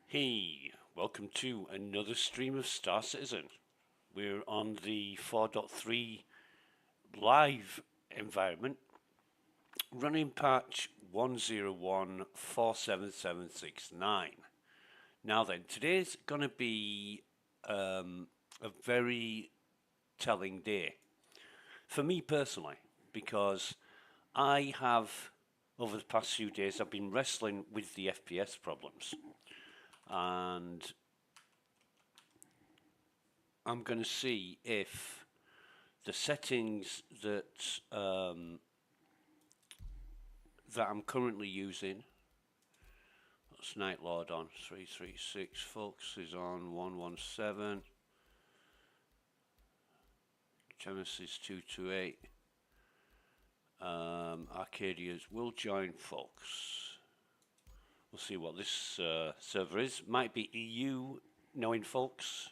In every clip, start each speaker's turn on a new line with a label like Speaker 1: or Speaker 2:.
Speaker 1: Hey, welcome to another stream of Star Citizen. We're on the 4.3 live environment, running patch 101.47769. Now then, today's going to be a very telling day for me personally, because I have, over the past few days, I've been wrestling with the FPS problems. And I'm going to see if the settings that that I'm currently using, that's Night Lord on 336, Fox is on 117, Genesis 228, Arcadia's will join Fox. We'll see what this server is. Might be EU, knowing Fox.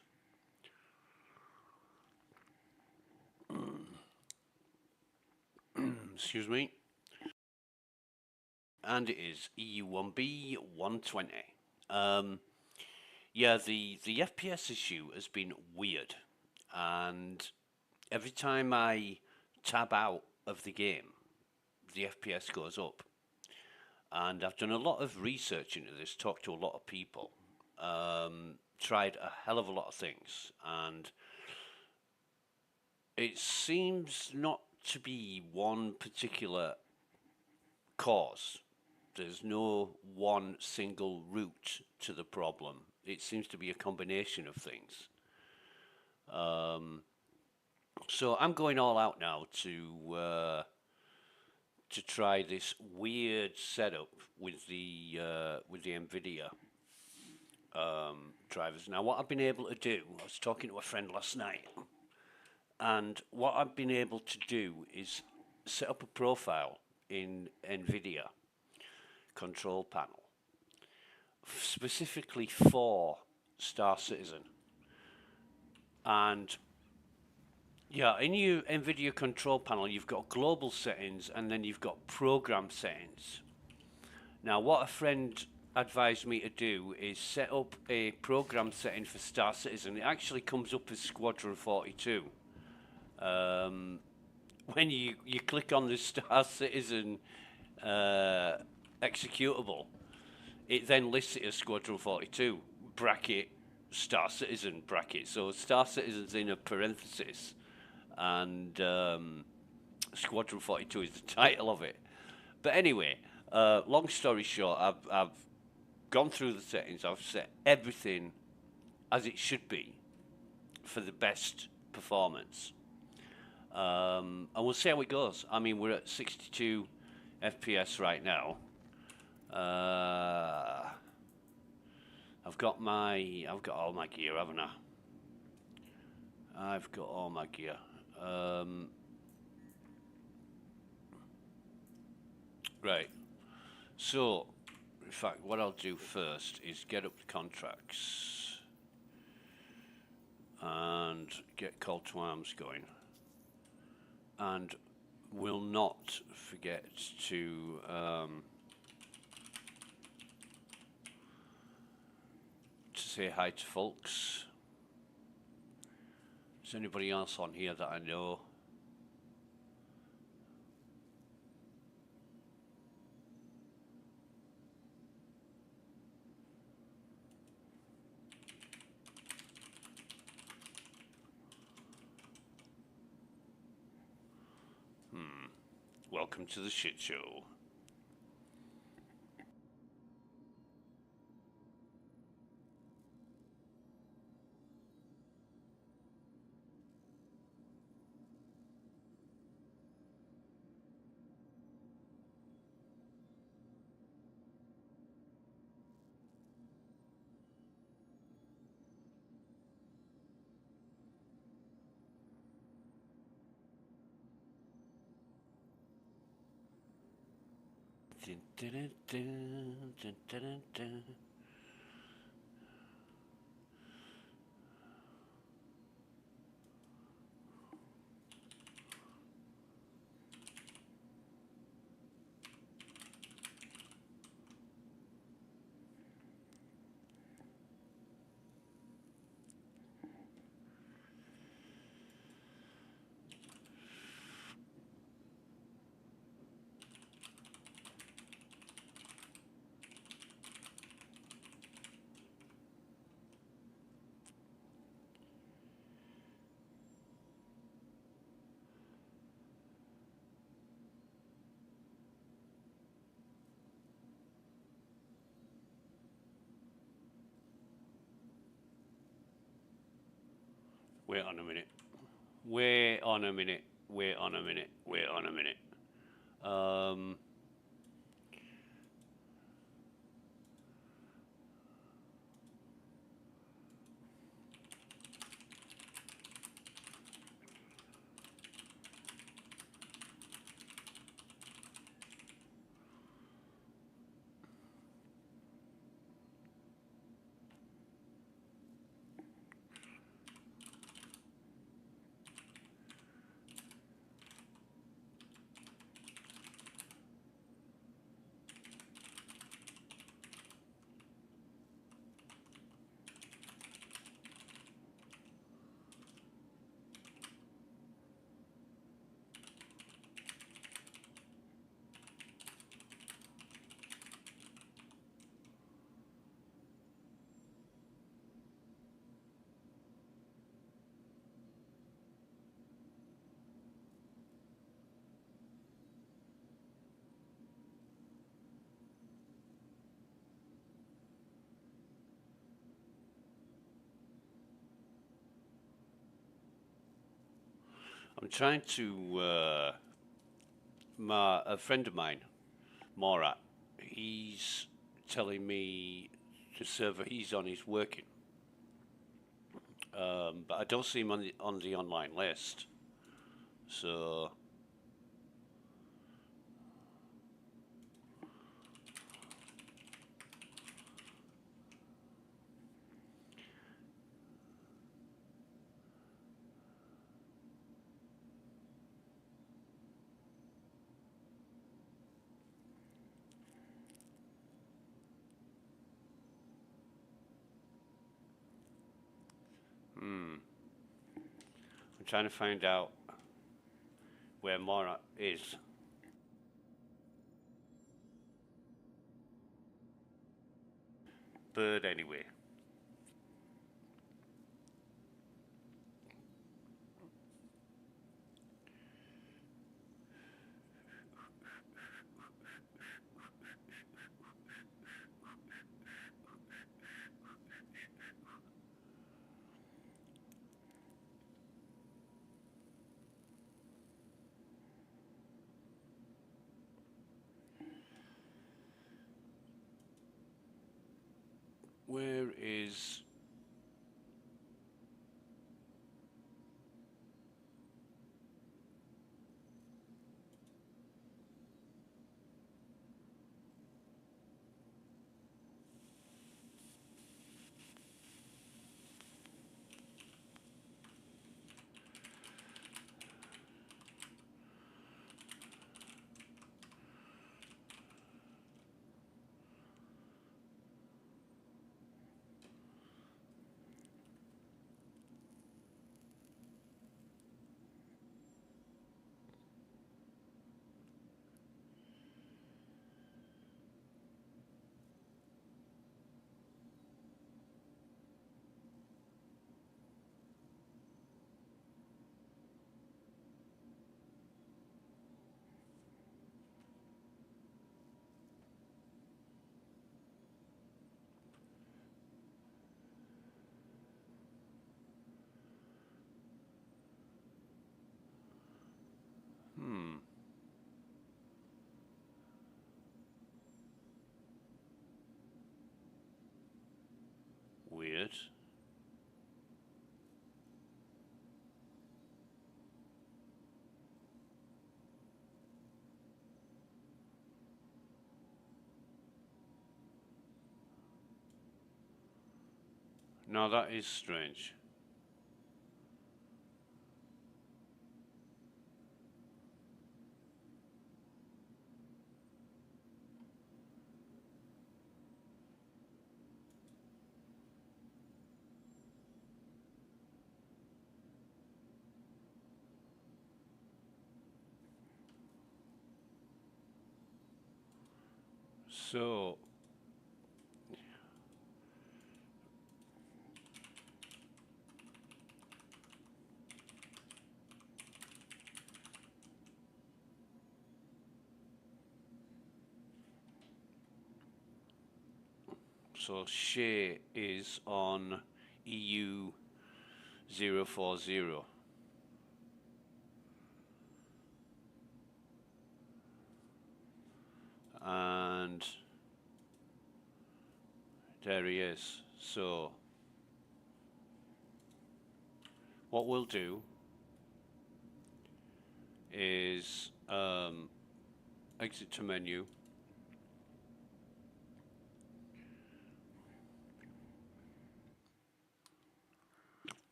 Speaker 1: Excuse me. And it is EU1B 120. Yeah, the FPS issue has been weird, and every time I tab out of the game, the FPS goes up. And I've done a lot of research into this, talked to a lot of people, tried a hell of a lot of things, and it seems not to be one particular cause. There's no one single root to the problem. It seems to be a combination of things. So I'm going all out now to try this weird setup with the NVIDIA drivers. Now, what I've been able to do, I was talking to a friend last night, and what I've been able to do is set up a profile in NVIDIA control panel specifically for Star Citizen. And yeah, in your NVIDIA control panel, you've got global settings and then you've got program settings. Now, what a friend advised me to do is set up a program setting for Star Citizen. It actually comes up as Squadron 42. When you click on the Star Citizen executable, it then lists it as Squadron 42 bracket Star Citizen bracket. So Star Citizen's in a parenthesis, and Squadron 42 is the title of it. But anyway, long story short, I've gone through the settings. I've set everything as it should be for the best performance. And we'll see how it goes. I mean, we're at 62 FPS right now. I've got all my gear, haven't I? I've got all my gear. Right. So, in fact, what I'll do first is get up the contracts and get call to arms going. And we'll not forget to say hi to folks. Is there anybody else on here that I know? Welcome to the shit show. Dun, dun, dun, dun, dun, dun, dun. Wait on a minute. Wait on a minute. Wait on a minute. Wait on a minute. Um, I'm trying to a friend of mine, Morat. He's telling me the server he's on is working, but I don't see him on the online list. So I'm trying to find out where Morat is. But anyway, where is? Weird. Now that is strange. So Shay is on EU 040. And there he is. So what we'll do is exit to menu.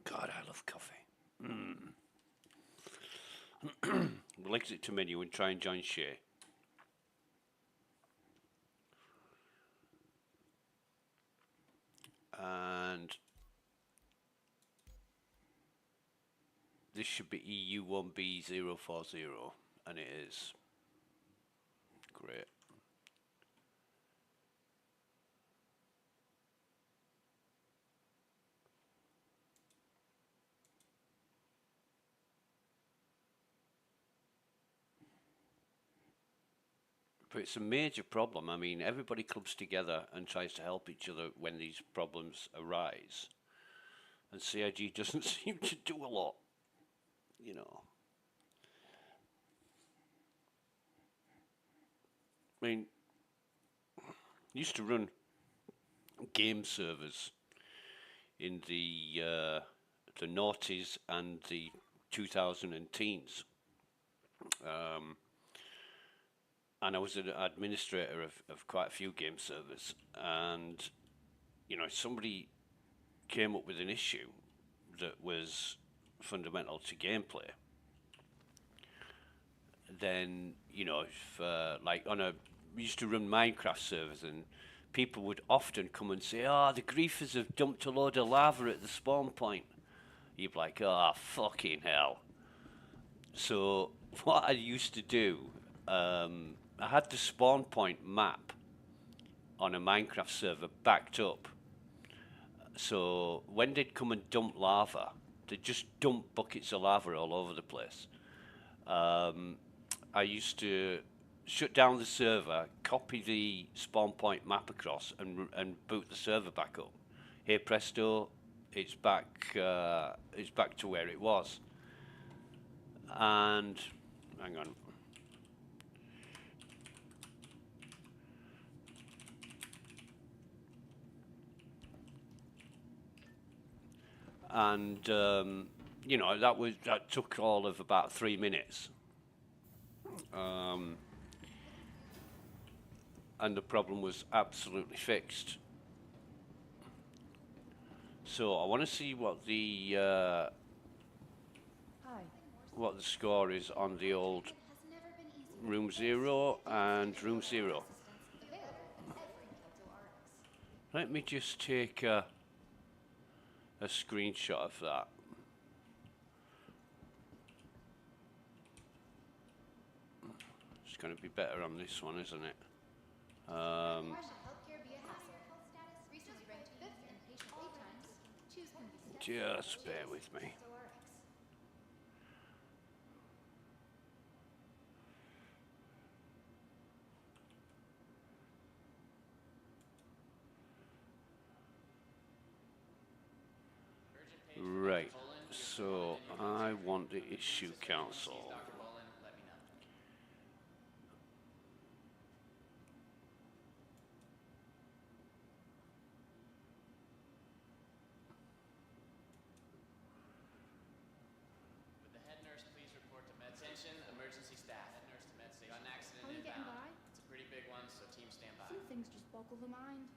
Speaker 1: God, I love coffee. We'll exit to menu and try and join share. And this should be EU1B040, and it is. Great. But it's a major problem. I mean, everybody clubs together and tries to help each other when these problems arise. And CIG doesn't seem to do a lot, you know. I mean, used to run game servers in the noughties and the 2010s. And I was an administrator of quite a few game servers, and you know, somebody came up with an issue that was fundamental to gameplay, then, you know, if like we used to run Minecraft servers, and people would often come and say, "Oh, the griefers have dumped a load of lava at the spawn point." You'd be like, "Oh, fucking hell." So what I used to do, I had the spawn point map on a Minecraft server backed up. So when they'd come and dump lava, they'd just dump buckets of lava all over the place. I used to shut down the server, copy the spawn point map across, and boot the server back up. Hey presto, it's back to where it was. And hang on. And you know, that took all of about 3 minutes. And the problem was absolutely fixed. So I want to see what the score is on the old room 0 and room 0. Let me just take a screenshot of that. It's going to be better on this one, isn't it? Just bear with me. Right, so I want the issue council.
Speaker 2: Emergency staff. Head nurse to med station. Got an accident inbound. It's a pretty big one, so team stand by.
Speaker 3: Some things just boggle the mind.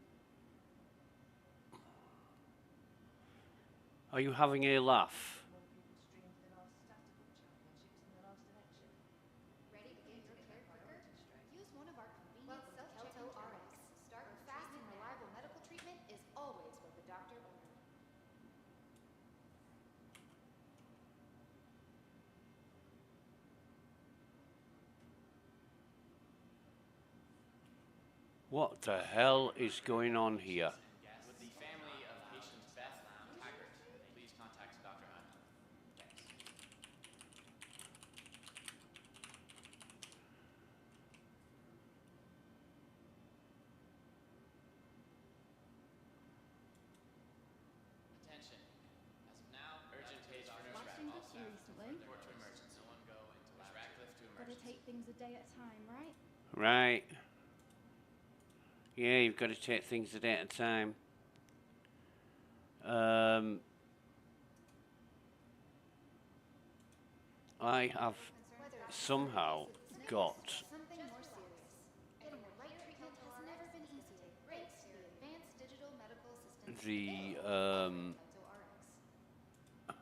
Speaker 1: Are you having a laugh?
Speaker 3: Ready to get your care quicker? Use one of our convenient self-check-in RX. Start fast and reliable medical treatment is always what the doctor ordered.
Speaker 1: What the hell is going on here?
Speaker 2: With the family of patient Beth Taggart, please contact Dr. Hunt. Thanks.
Speaker 4: definitely.
Speaker 2: Report to emergency. No one go into lab. Radcliffe to
Speaker 4: Gotta
Speaker 2: emergency.
Speaker 4: take things a day at a time, right?
Speaker 1: Right. Yeah, you've got to take things a day at a time. I have somehow got
Speaker 3: Something more serious. Getting the right treatment has never been easier, thanks to the advanced digital medical assistance
Speaker 1: the
Speaker 3: available at KeltoRx.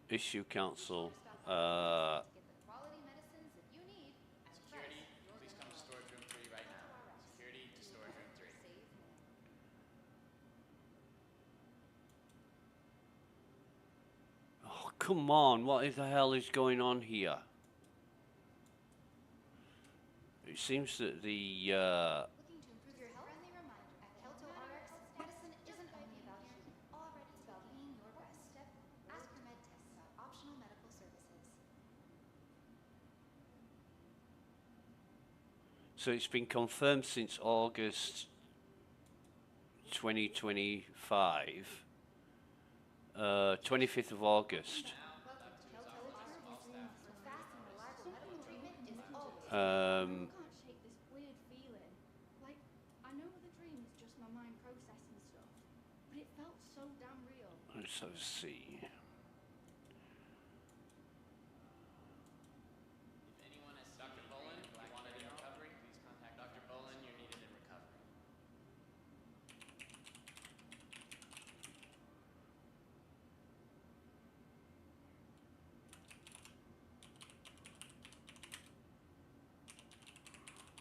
Speaker 1: issue council.
Speaker 3: To get the quality medicines that you need at a
Speaker 2: Security,
Speaker 3: price you're
Speaker 2: please
Speaker 3: gonna
Speaker 2: come to
Speaker 3: love.
Speaker 2: storage room 3 right now.
Speaker 3: KeltoRx.
Speaker 2: Security to storage room 3.
Speaker 3: Save more.
Speaker 1: Oh, come on! What the hell is going on here? It seems that the
Speaker 3: Looking to improve your health? Friendly reminder, at KeltoRx, medicine isn't only about you. It's about being your best. Ask your med tech about optional medical services.
Speaker 1: so it's been confirmed since August 2025, 25th of August.
Speaker 3: Welcome to KeltoRx, where fast and reliable medical treatment is always
Speaker 4: I
Speaker 1: Um,
Speaker 4: can't shake this weird feeling. Like, I know the dream is just my mind processing stuff, but it felt so damn real.
Speaker 1: let's have a see.
Speaker 2: If anyone has Dr. Bolin, you wanted in recovery, please contact Dr. Bolin. You're needed in recovery.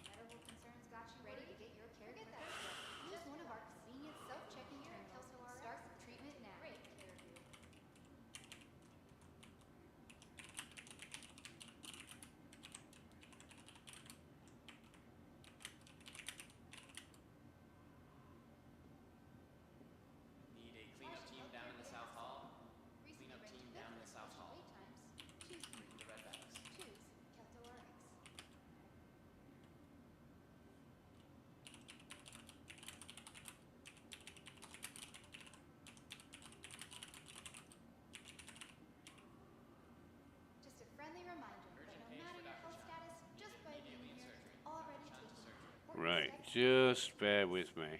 Speaker 3: medical concerns got you ready to get your care quicker? Use one of our convenient self-checking terminals. Start treatment now. Great care of you.
Speaker 2: Need a cleanup team down in the South Hall.
Speaker 3: Recently
Speaker 2: Cleanup team
Speaker 3: ranked
Speaker 2: down in the
Speaker 3: fifth
Speaker 2: South
Speaker 3: patient
Speaker 2: Hall.
Speaker 3: wait times. Choose
Speaker 2: Bring the red bags.
Speaker 3: Choose KeltoRx. Just a friendly reminder that
Speaker 2: Urgent
Speaker 3: no
Speaker 2: page
Speaker 3: matter
Speaker 2: for
Speaker 3: your
Speaker 2: Dr.
Speaker 3: health
Speaker 2: John.
Speaker 3: status, just by
Speaker 2: Immediately
Speaker 3: being
Speaker 2: in
Speaker 3: here,
Speaker 2: surgery.
Speaker 3: you're already
Speaker 2: John to
Speaker 3: taking
Speaker 2: surgery.
Speaker 3: important
Speaker 1: Right,
Speaker 3: steps.
Speaker 1: just bear with me.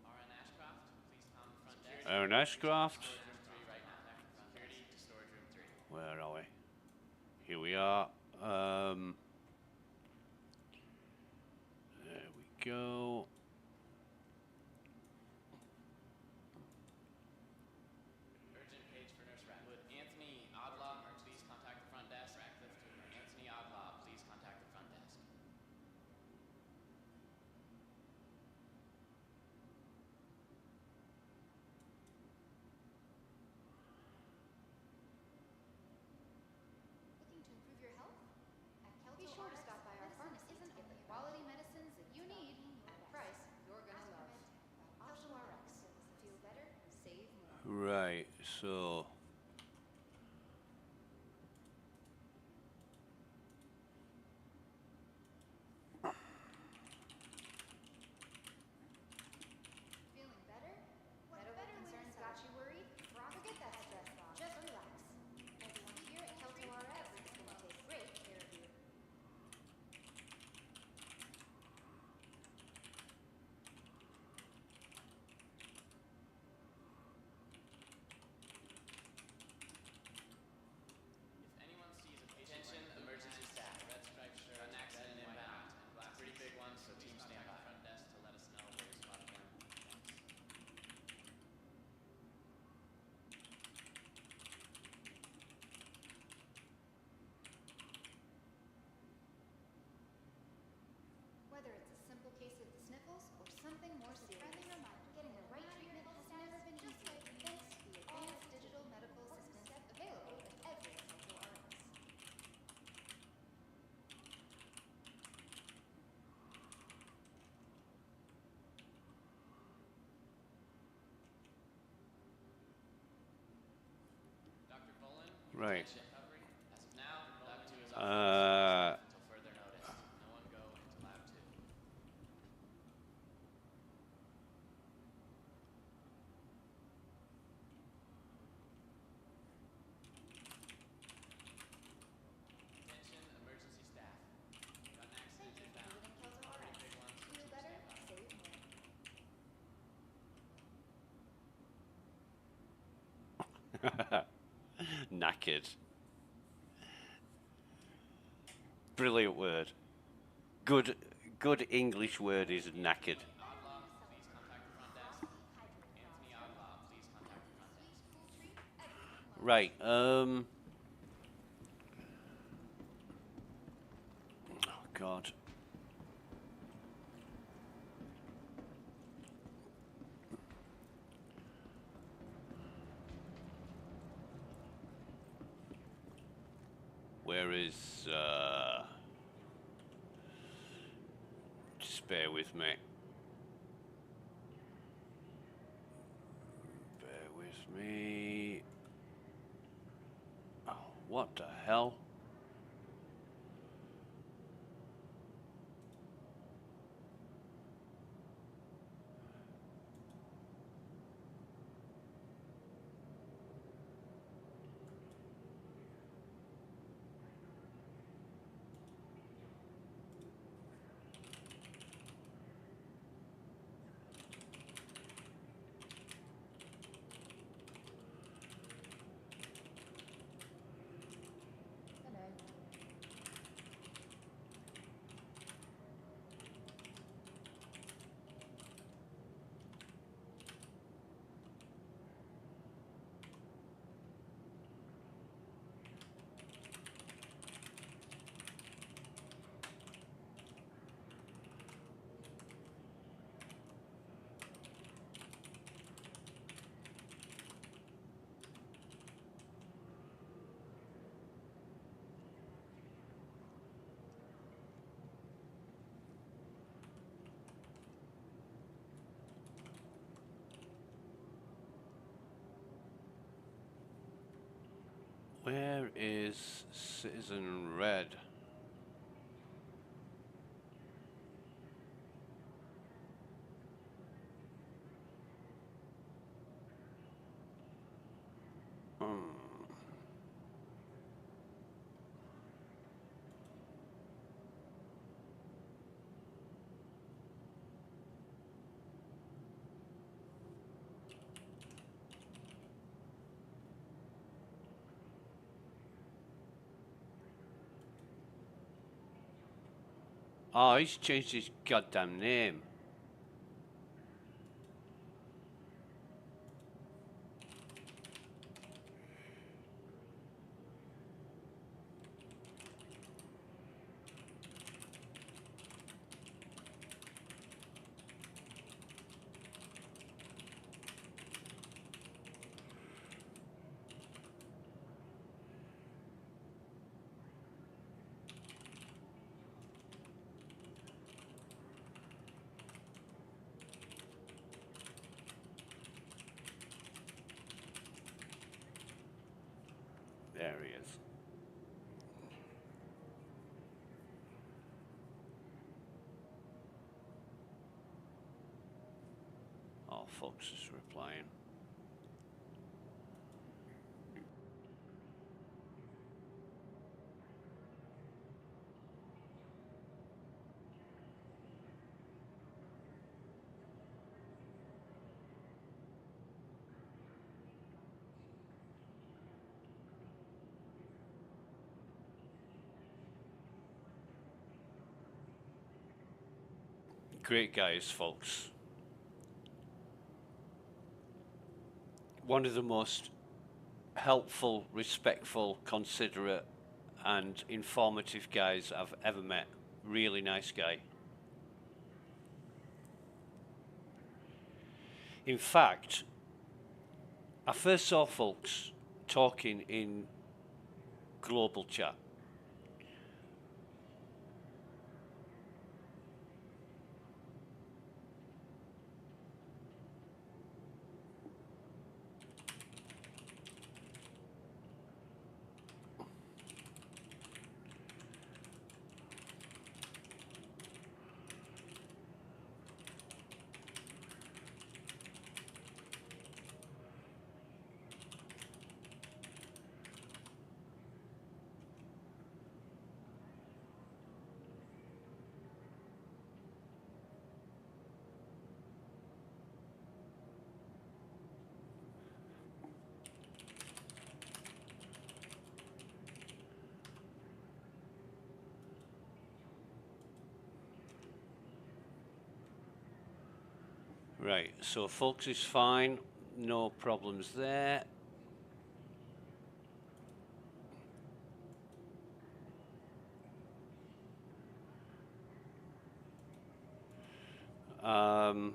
Speaker 2: RN Ashcroft, please come front desk.
Speaker 1: Aaron Ashcroft.
Speaker 2: Storage room 3 right now. Security to storage room 3.
Speaker 1: Where are we? Here we are. There we go.
Speaker 2: Urgent page for Nurse Radcliffe. Would Anthony Odlaw please contact the front desk? Radcliffe to emergency. Anthony Odlaw, please contact the front desk.
Speaker 3: Looking to improve your health? At KeltoRx, be sure to stop by our pharmacy to get the quality medicines that you need at a price you're gonna love. KeltoRx. Feel better, save more.
Speaker 1: Right, so
Speaker 3: Feeling better? Medical concerns got you worried? Forget that stress thought. Just relax. Everyone here at KeltoRx is gonna take great care of you.
Speaker 2: If anyone sees a patient, attention, emergency staff. Red stripe shirt, gun accident inbound. It's a pretty big one, so team stand by. Front desk to let us know where you spotted them. Thanks.
Speaker 3: Whether it's a simple case of the sniffles or something more serious, friendly reminder, getting the right treatment has never been easier thanks to the advanced digital medical assistance available at every KeltoRx.
Speaker 1: Right.
Speaker 2: Recovery. As of now, Lab 2 is off
Speaker 1: Uh,
Speaker 2: until further notice. No one go into Lab 2. Attention, emergency staff. Gun accident
Speaker 3: Thank you for
Speaker 2: inbound.
Speaker 3: visiting Kelso
Speaker 2: Pretty
Speaker 3: RX.
Speaker 2: big one, so
Speaker 3: Feel
Speaker 2: team
Speaker 3: better,
Speaker 2: stand by.
Speaker 3: save more.
Speaker 1: knackered. Brilliant word. Good, good English word is knackered.
Speaker 2: Outlaw, please contact the front desk. Anthony Outlaw, please contact the front desk.
Speaker 3: Sweet, cool treat, everyone loves.
Speaker 1: Right. Oh God. Where is? Just bear with me. Bear with me. Oh, what the hell?
Speaker 3: Hello.
Speaker 1: Where is Citizen Red? Hmm. Oh, he's changed his goddamn name. There he is. Oh, Fox is replying. Great guys, folks. One of the most helpful, respectful, considerate, and informative guys I've ever met. Really nice guy. In fact, I first saw folks talking in global chat. Right, so folks is fine, no problems there. Um,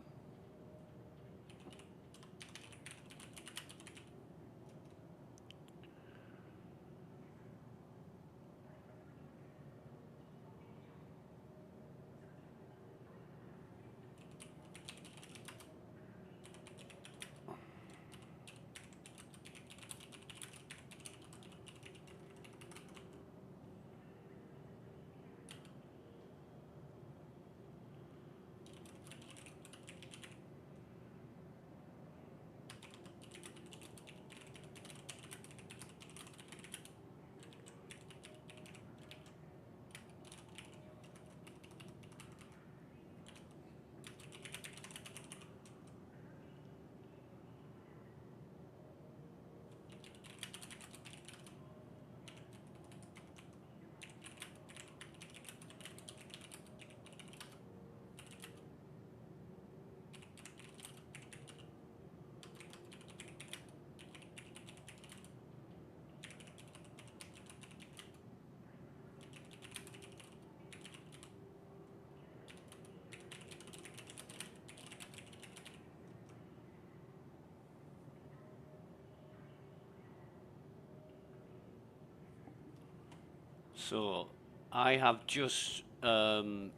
Speaker 1: so I have just I've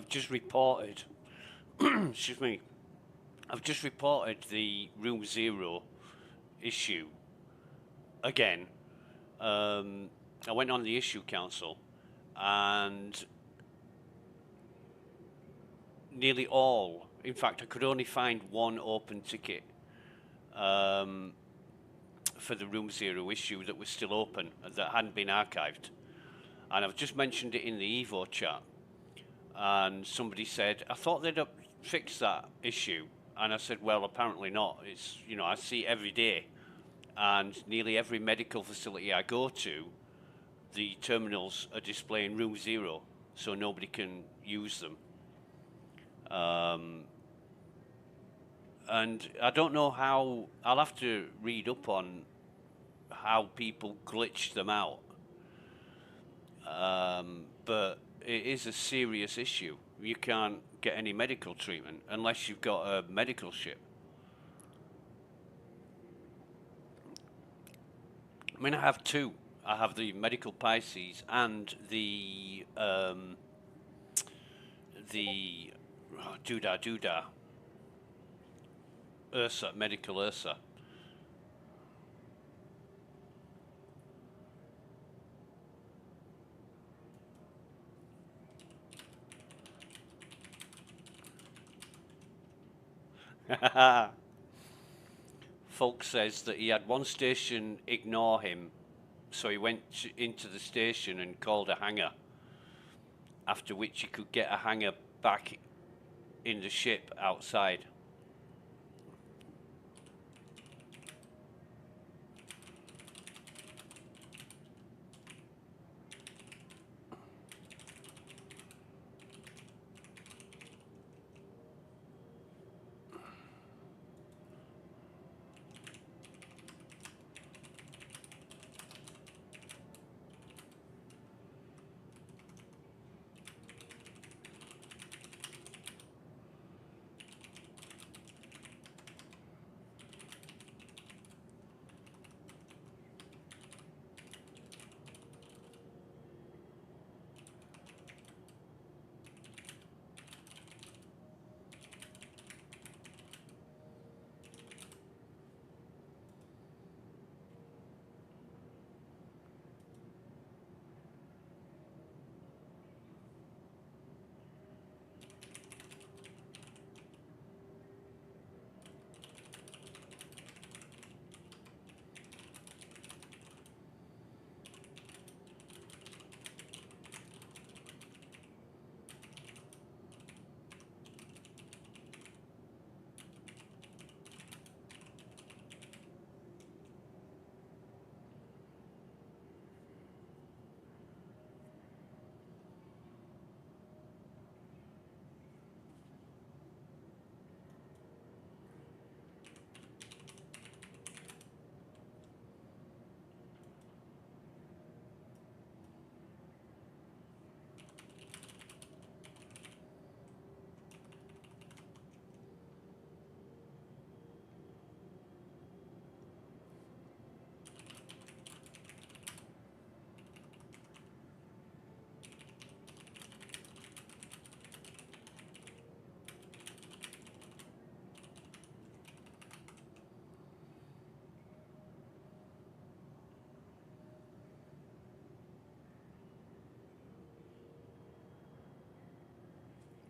Speaker 1: just reported excuse me, I've just reported the room 0 issue again. I went on the issue council and nearly all, in fact I could only find one open ticket for the room 0 issue that was still open, that hadn't been archived. And I've just mentioned it in the Evo chat, and somebody said, I thought they'd fixed that issue. And I said, well, apparently not. It's, you know, I see it every day, and nearly every medical facility I go to, the terminals are displaying room 0, so nobody can use them. And I don't know how, I'll have to read up on how people glitch them out. But it is a serious issue. You can't get any medical treatment unless you've got a medical ship. I mean, I have two. I have the medical Pisces and the doodah Ursa, medical Ursa. Folk says that he had one station ignore him, so he went into the station and called a hangar, after which he could get a hangar back in the ship outside.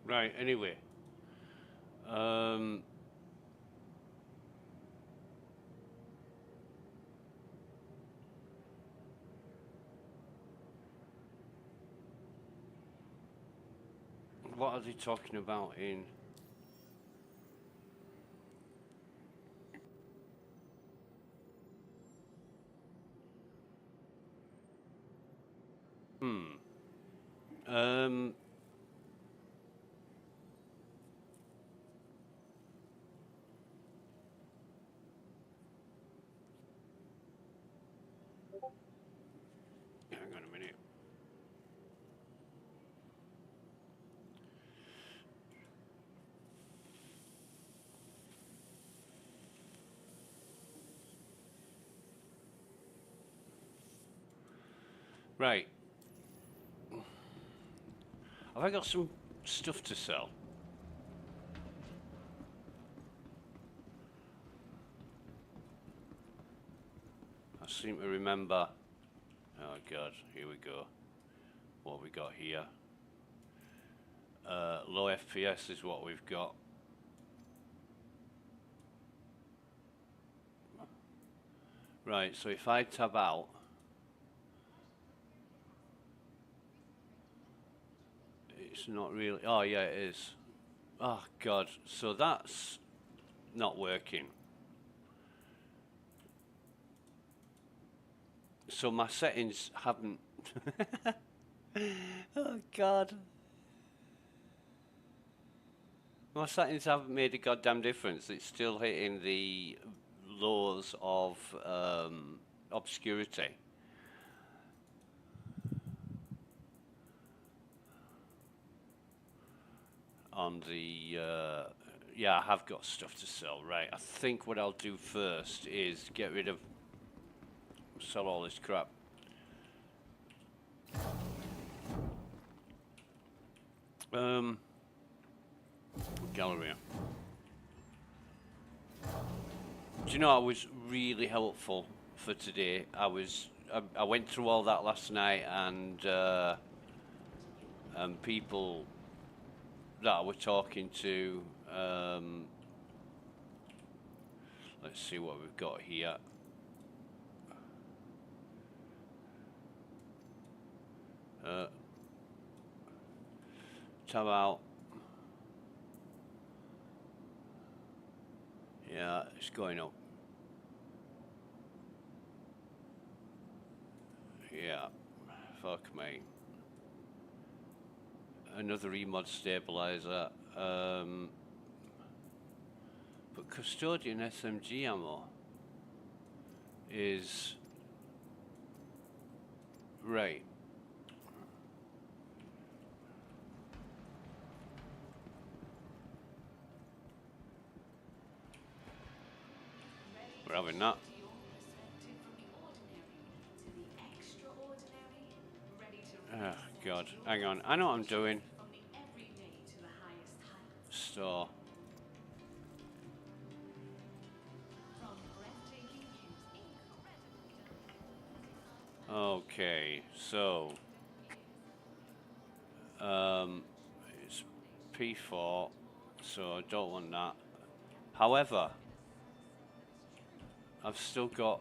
Speaker 1: Right, anyway. What are they talking about in... Um... Hang on a minute. Right. Have I got some stuff to sell? I seem to remember... Oh God, here we go. What we got here? Low FPS is what we've got. Right, so if I tab out... It's not really... Oh yeah, it is. Oh God, so that's not working. So my settings haven't... Oh God. My settings haven't made a goddamn difference. It's still hitting the laws of obscurity. On the... yeah, I have got stuff to sell, right. I think what I'll do first is get rid of... Sell all this crap. Gallery. Do you know, I was really helpful for today. I went through all that last night, and people that I was talking to, let's see what we've got here. Tab out. Yeah, it's going up. Yeah, fuck me. Another emod stabilizer. But custodian SMG ammo is right. We're having that. Oh God, hang on. I know what I'm doing. Store. Okay, so it's P4, so I don't want that. However, I've still got...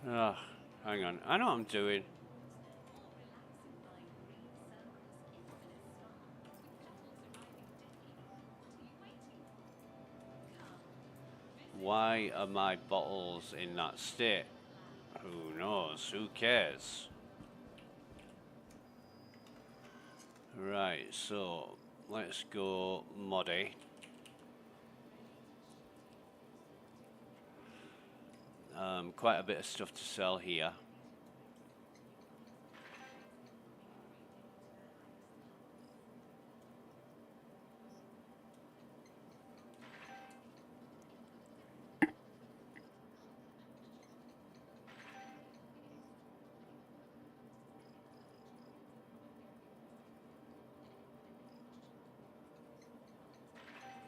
Speaker 1: hang on, I know what I'm doing. Why are my bottles in that state? Who knows? Who cares? Right, so let's go moddy. Quite a bit of stuff to sell here.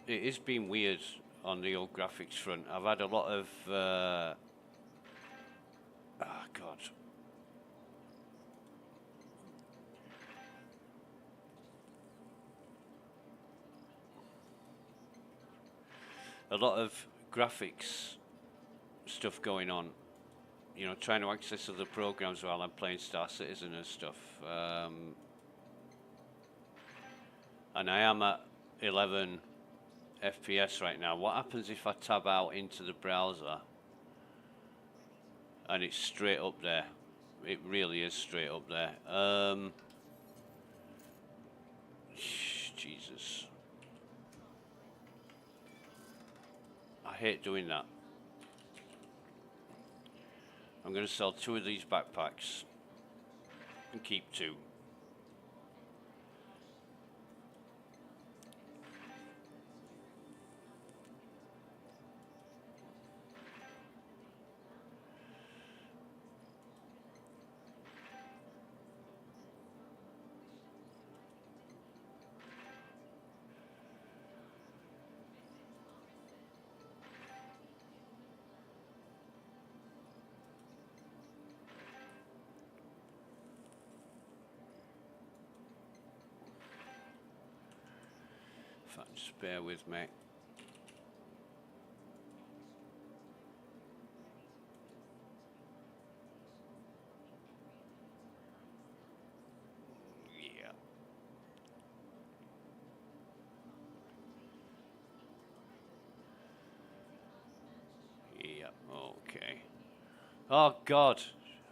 Speaker 1: It has been weird on the old graphics front. I've had a lot of... oh, God. a lot of graphics stuff going on. You know, trying to access other programs while I'm playing Star Citizen and stuff. And I am at 11 FPS right now. What happens if I tab out into the browser and it's straight up there? It really is straight up there. Jesus. I hate doing that. I'm going to sell 2 of these backpacks and keep 2. Just bear with me. Yeah. Yeah, okay. Oh God,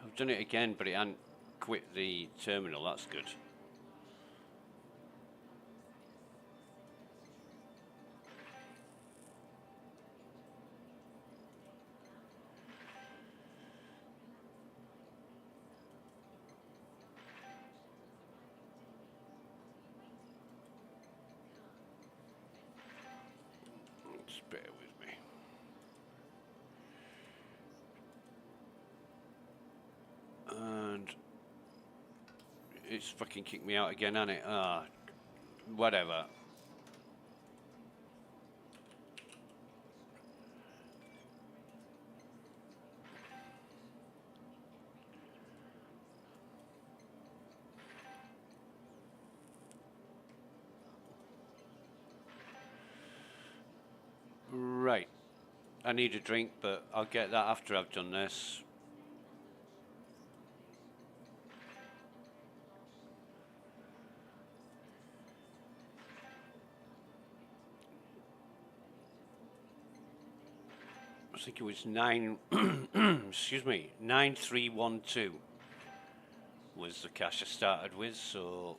Speaker 1: I've done it again, but it hadn't quit the terminal. That's good. Just bear with me. And it's fucking kicked me out again, hasn't it? Ah, whatever. Right. I need a drink, but I'll get that after I've done this. I think it was 9312 was the cash I started with, so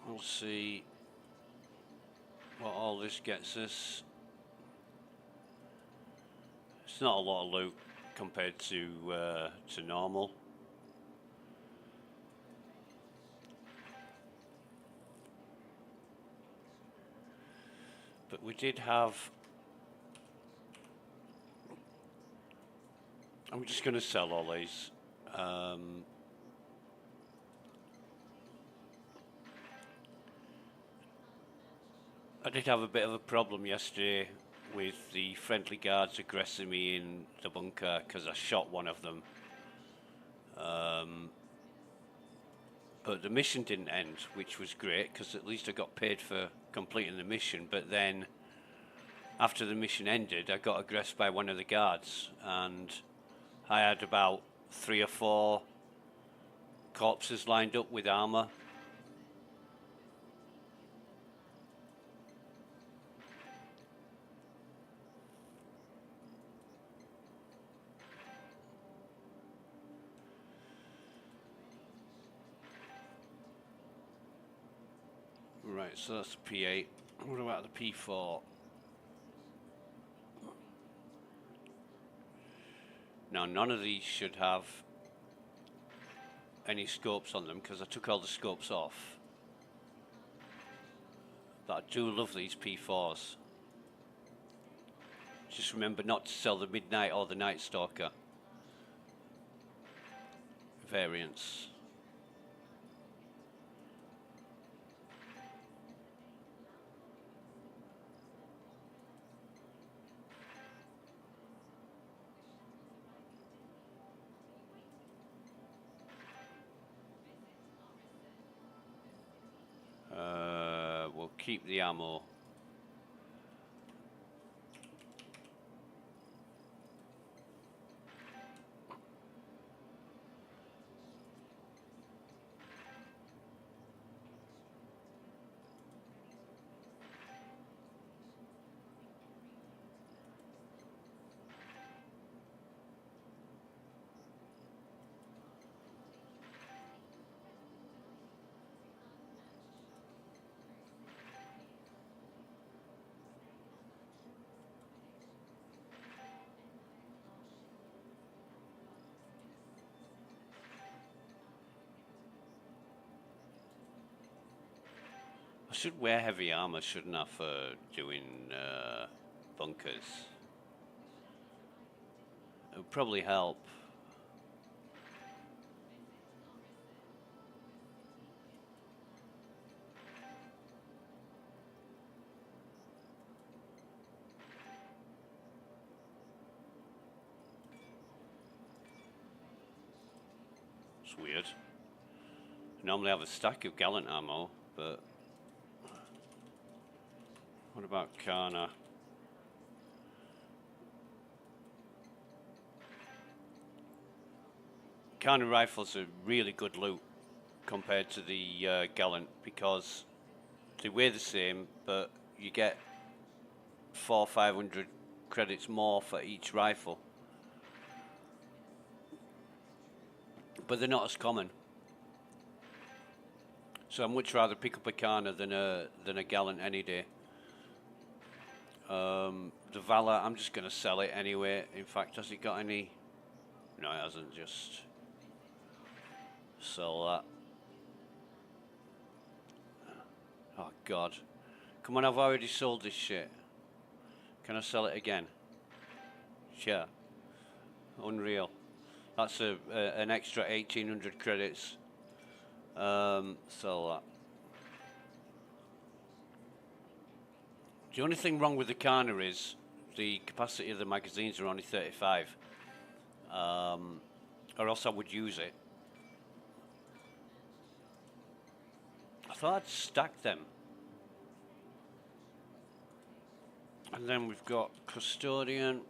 Speaker 1: we'll see what all this gets us. It's not a lot of loot compared to normal. But we did have... I'm just going to sell all these. I did have a bit of a problem yesterday with the friendly guards aggressing me in the bunker because I shot one of them. But the mission didn't end, which was great because at least I got paid for completing the mission. But then after the mission ended, I got aggressed by one of the guards and I had about 3 or 4 corpses lined up with armor. Right, so that's the P8. What about the P4? Now, none of these should have any scopes on them because I took all the scopes off. But I do love these P4s. Just remember not to sell the Midnight or the Night Stalker variants. We'll keep the ammo. I should wear heavy armor, shouldn't I, for doing bunkers? It would probably help. It's weird. I normally have a stack of gallant ammo, but what about Kana? Kana rifles are really good loot compared to the gallant because they weigh the same, but you get 400-500 credits more for each rifle. But they're not as common. So I'd much rather pick up a Kana than a gallant any day. The Valor, I'm just gonna sell it anyway. In fact, has it got any? No, it hasn't. Just sell that. Oh God, come on! I've already sold this shit. Can I sell it again? Yeah. Unreal. That's an extra 1,800 credits. Sell that. The only thing wrong with the Kana is the capacity of the magazines are only 35. Or else I would use it. I thought I'd stack them. And then we've got Custodian.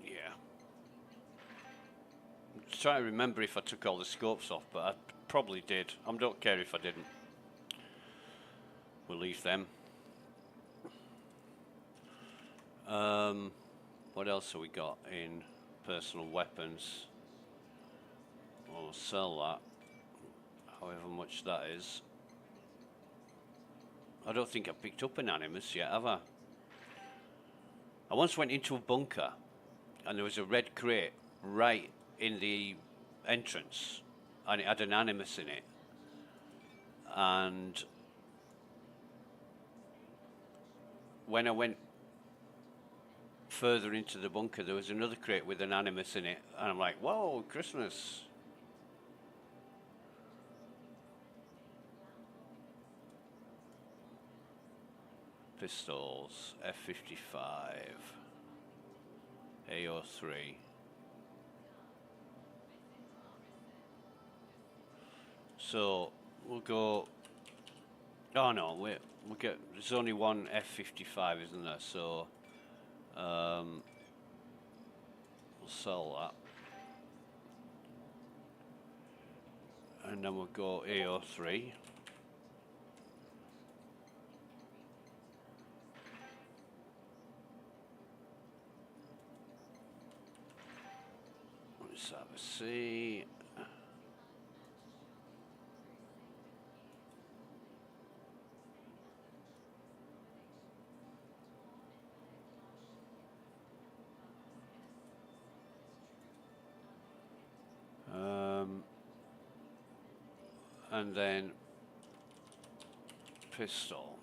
Speaker 1: Yeah. I'm just trying to remember if I took all the scopes off, but I probably did. I don't care if I didn't. We'll leave them. What else have we got in personal weapons? We'll sell that, however much that is. I don't think I picked up an Animus yet, have I? I once went into a bunker and there was a red crate right in the entrance and it had an Animus in it. And when I went further into the bunker, there was another crate with an Animus in it. And I'm like, whoa, Christmas. Pistols, F55, AO3. So we'll go. Oh no, we'll get. There's only one F55, isn't there? So we'll sell that, and then we'll go AO3. Let's have a see. And then pistol.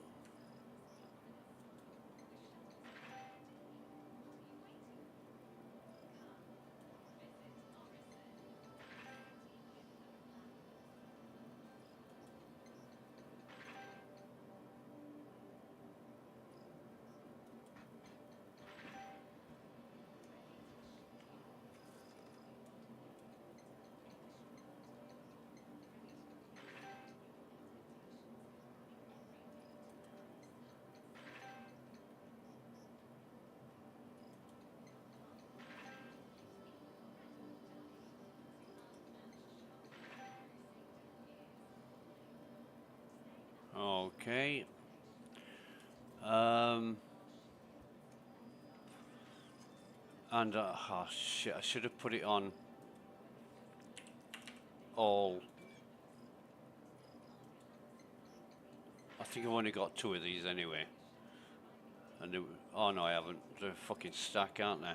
Speaker 1: Okay. And oh shit, I should have put it on all. I think I've only got 2 of these anyway. And oh no, I haven't. They're a fucking stack, aren't they?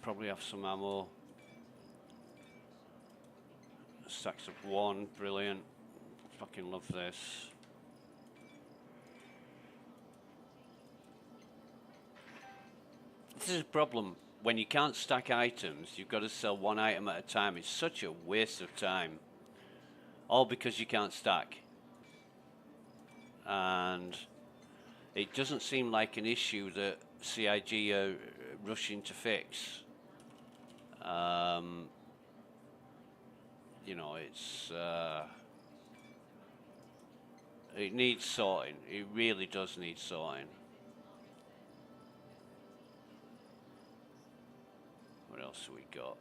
Speaker 1: Probably have some ammo. Stacks of 1, brilliant. Fucking love this. This is a problem. When you can't stack items, you've got to sell 1 item at a time. It's such a waste of time. All because you can't stack. And it doesn't seem like an issue that CIG are rushing to fix. You know, it needs sorting. It really does need sorting. What else have we got?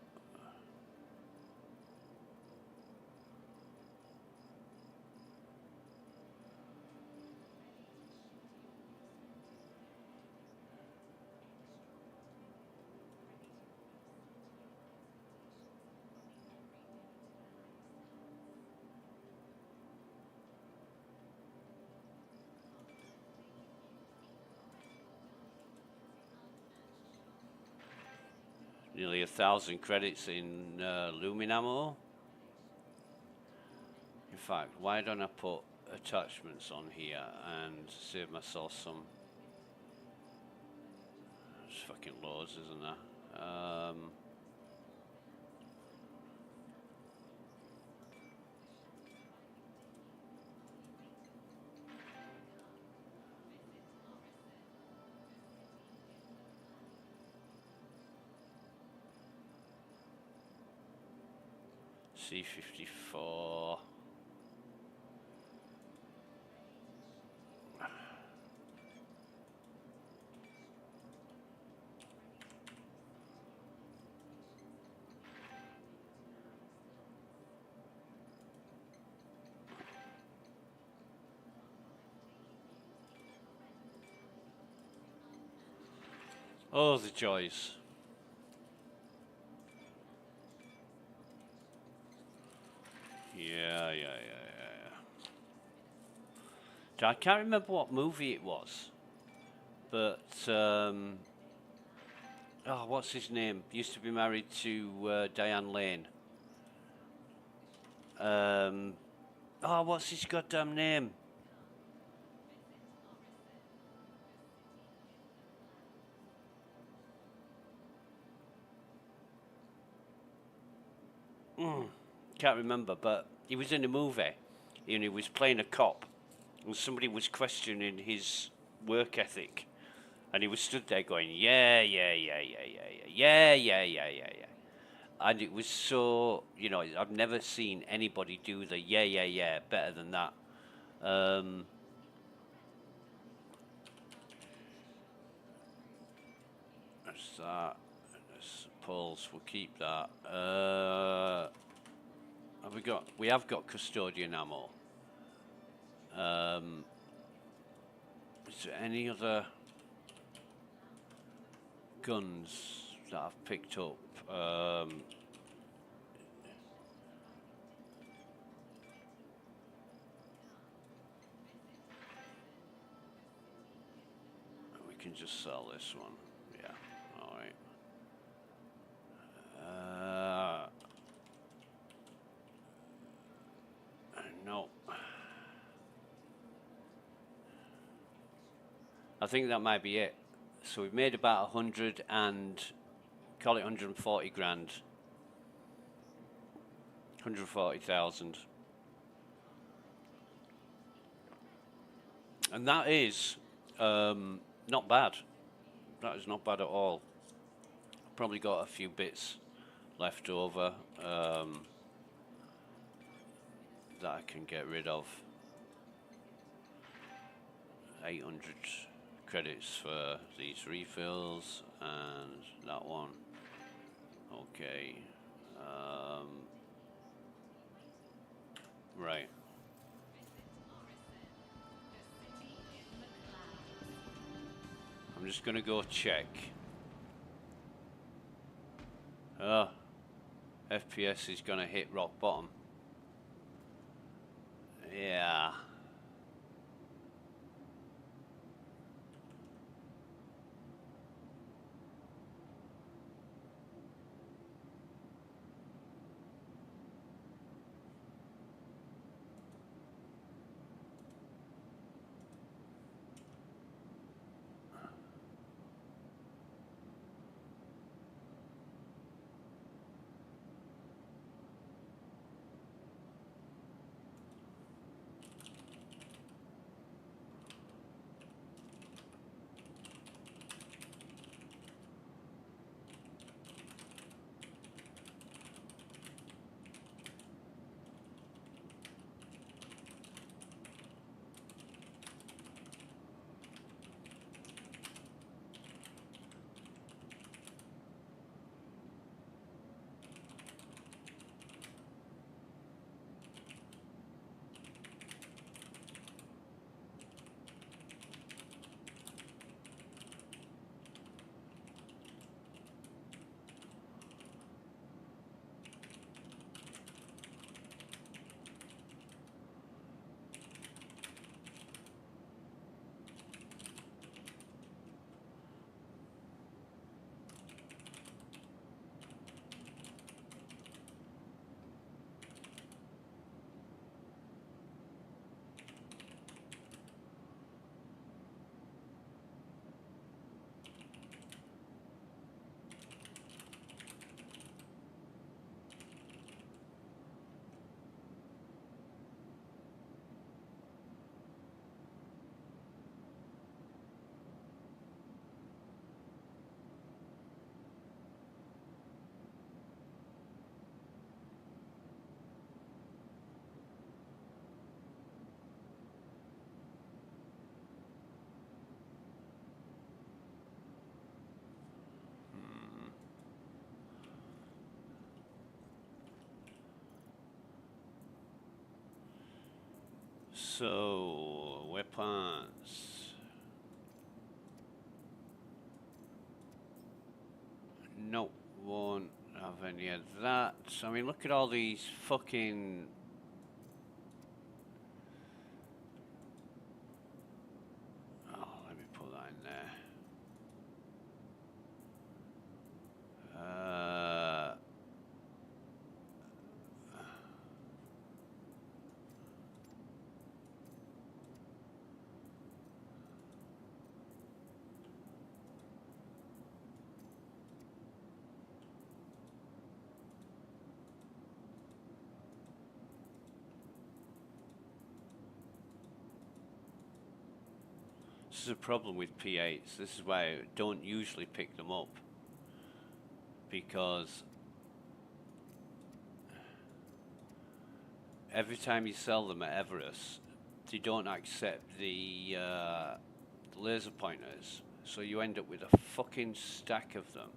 Speaker 1: Nearly 1,000 credits in Lumin ammo. In fact, why don't I put attachments on here and save myself some? There's fucking loads, isn't there? C-54. Oh, the joys. Yeah. I can't remember what movie it was, but oh, what's his name? Used to be married to Diane Lane. Oh, what's his goddamn name? Can't remember, but he was in a movie and he was playing a cop and somebody was questioning his work ethic and he was stood there going, yeah. And it was so, you know, I've never seen anybody do the yeah better than that. That's that. That's Pulse, we'll keep that. We have got custodian ammo. Is there any other guns that I've picked up? We can just sell this one. Yeah, all right. No. I think that might be it. So we've made about 100 and call it 140 grand. 140,000. And that is not bad. That is not bad at all. Probably got a few bits left over that I can get rid of. 800 credits for these refills and that one. Okay. Right. I'm just gonna go check. Oh, FPS is gonna hit rock bottom. Yeah. So, weapons. Nope, won't have any of that. I mean, look at all these fucking... Oh, let me put that in there. This is a problem with P8s. This is why I don't usually pick them up. Because every time you sell them at Everest, they don't accept the laser pointers. So you end up with a fucking stack of them.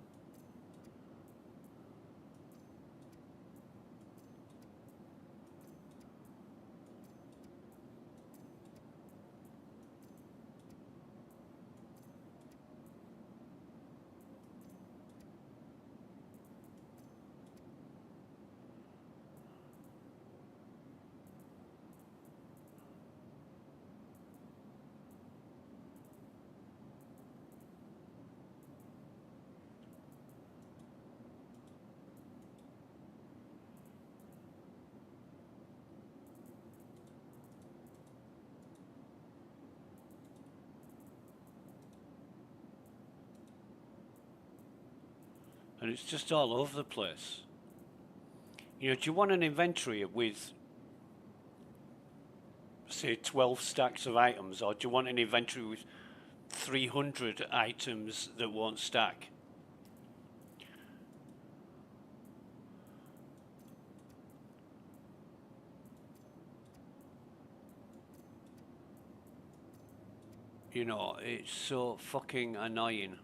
Speaker 1: And it's just all over the place. You know, do you want an inventory with, say, 12 stacks of items, or do you want an inventory with 300 items that won't stack? You know, it's so fucking annoying.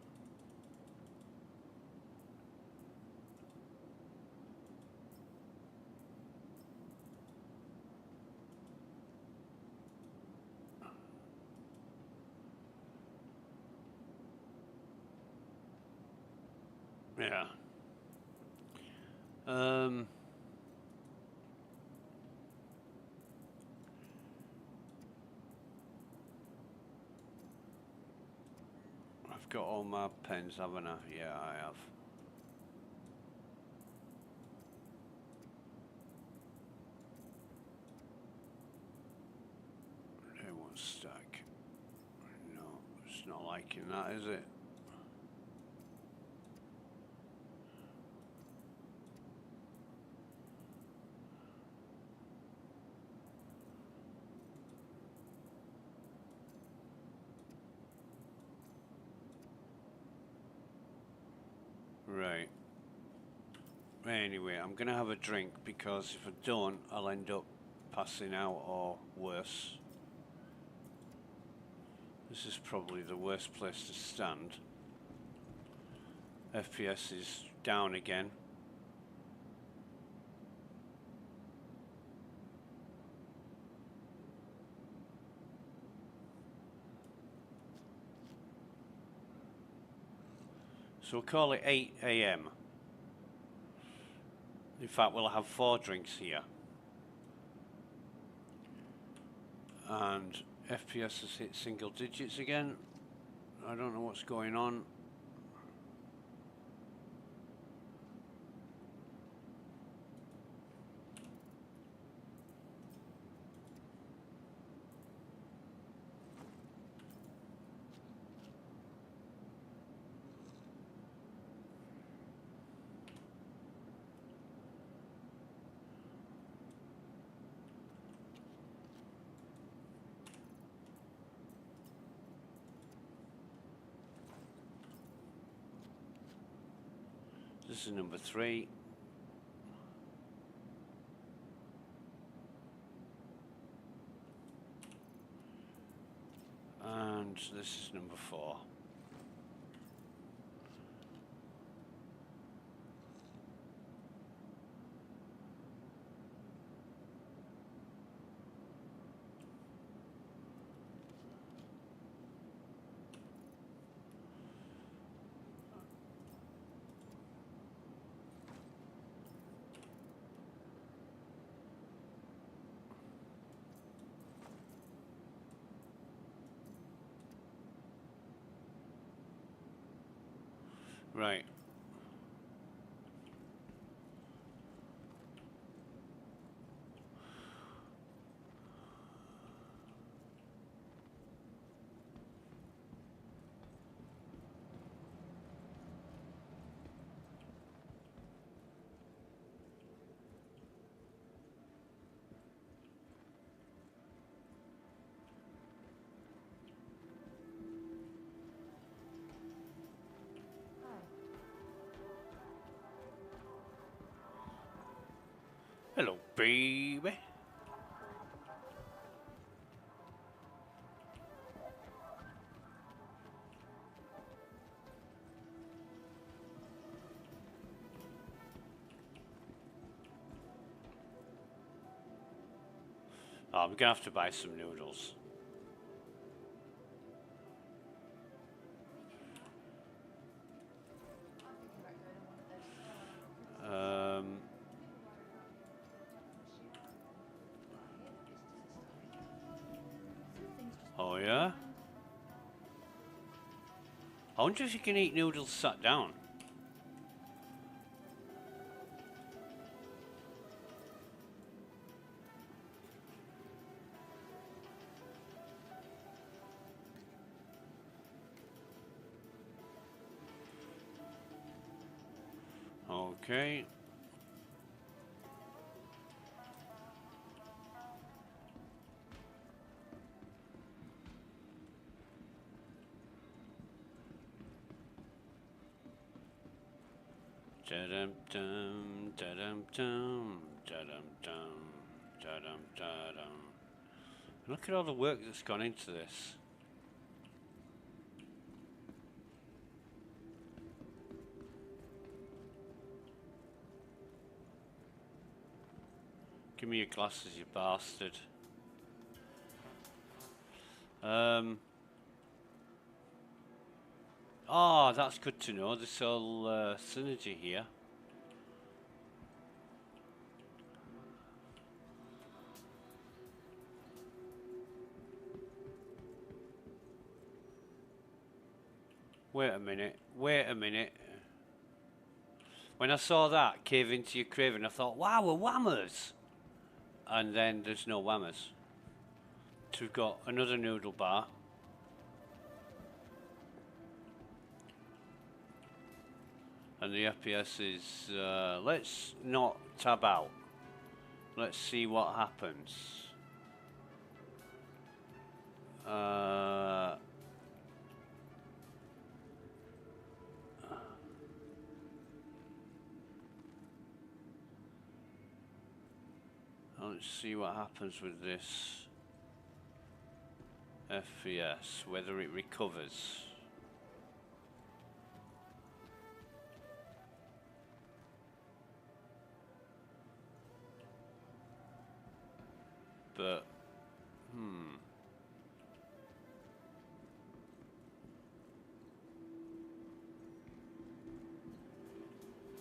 Speaker 1: Yeah. I've got all my pens, haven't I? Yeah, I have. They won't stack. No, it's not liking that, is it? Right. Anyway, I'm gonna have a drink because if I don't, I'll end up passing out or worse. This is probably the worst place to stand. FPS is down again. So we'll call it 8 AM. In fact, we'll have 4 drinks here. And FPS has hit single digits again. I don't know what's going on. This is number 3. And this is number 4. Right. Hello, baby. Oh, I'm gonna have to buy some noodles. Oh yeah? I wonder if you can eat noodles sat down. Okay. Da-dum-dum, da-dum-dum, da-dum-dum, da-dum-da-dum. Look at all the work that's gone into this. Give me your glasses, you bastard. Oh, Oh, that's good to know. This whole synergy here. Wait a minute. Wait a minute. When I saw that, cave into your craving, I thought, wow, we're whammers. And then there's no whammers. So we've got another noodle bar. And the FPS is, let's not tab out. Let's see what happens. Let's see what happens with this FPS, whether it recovers. But,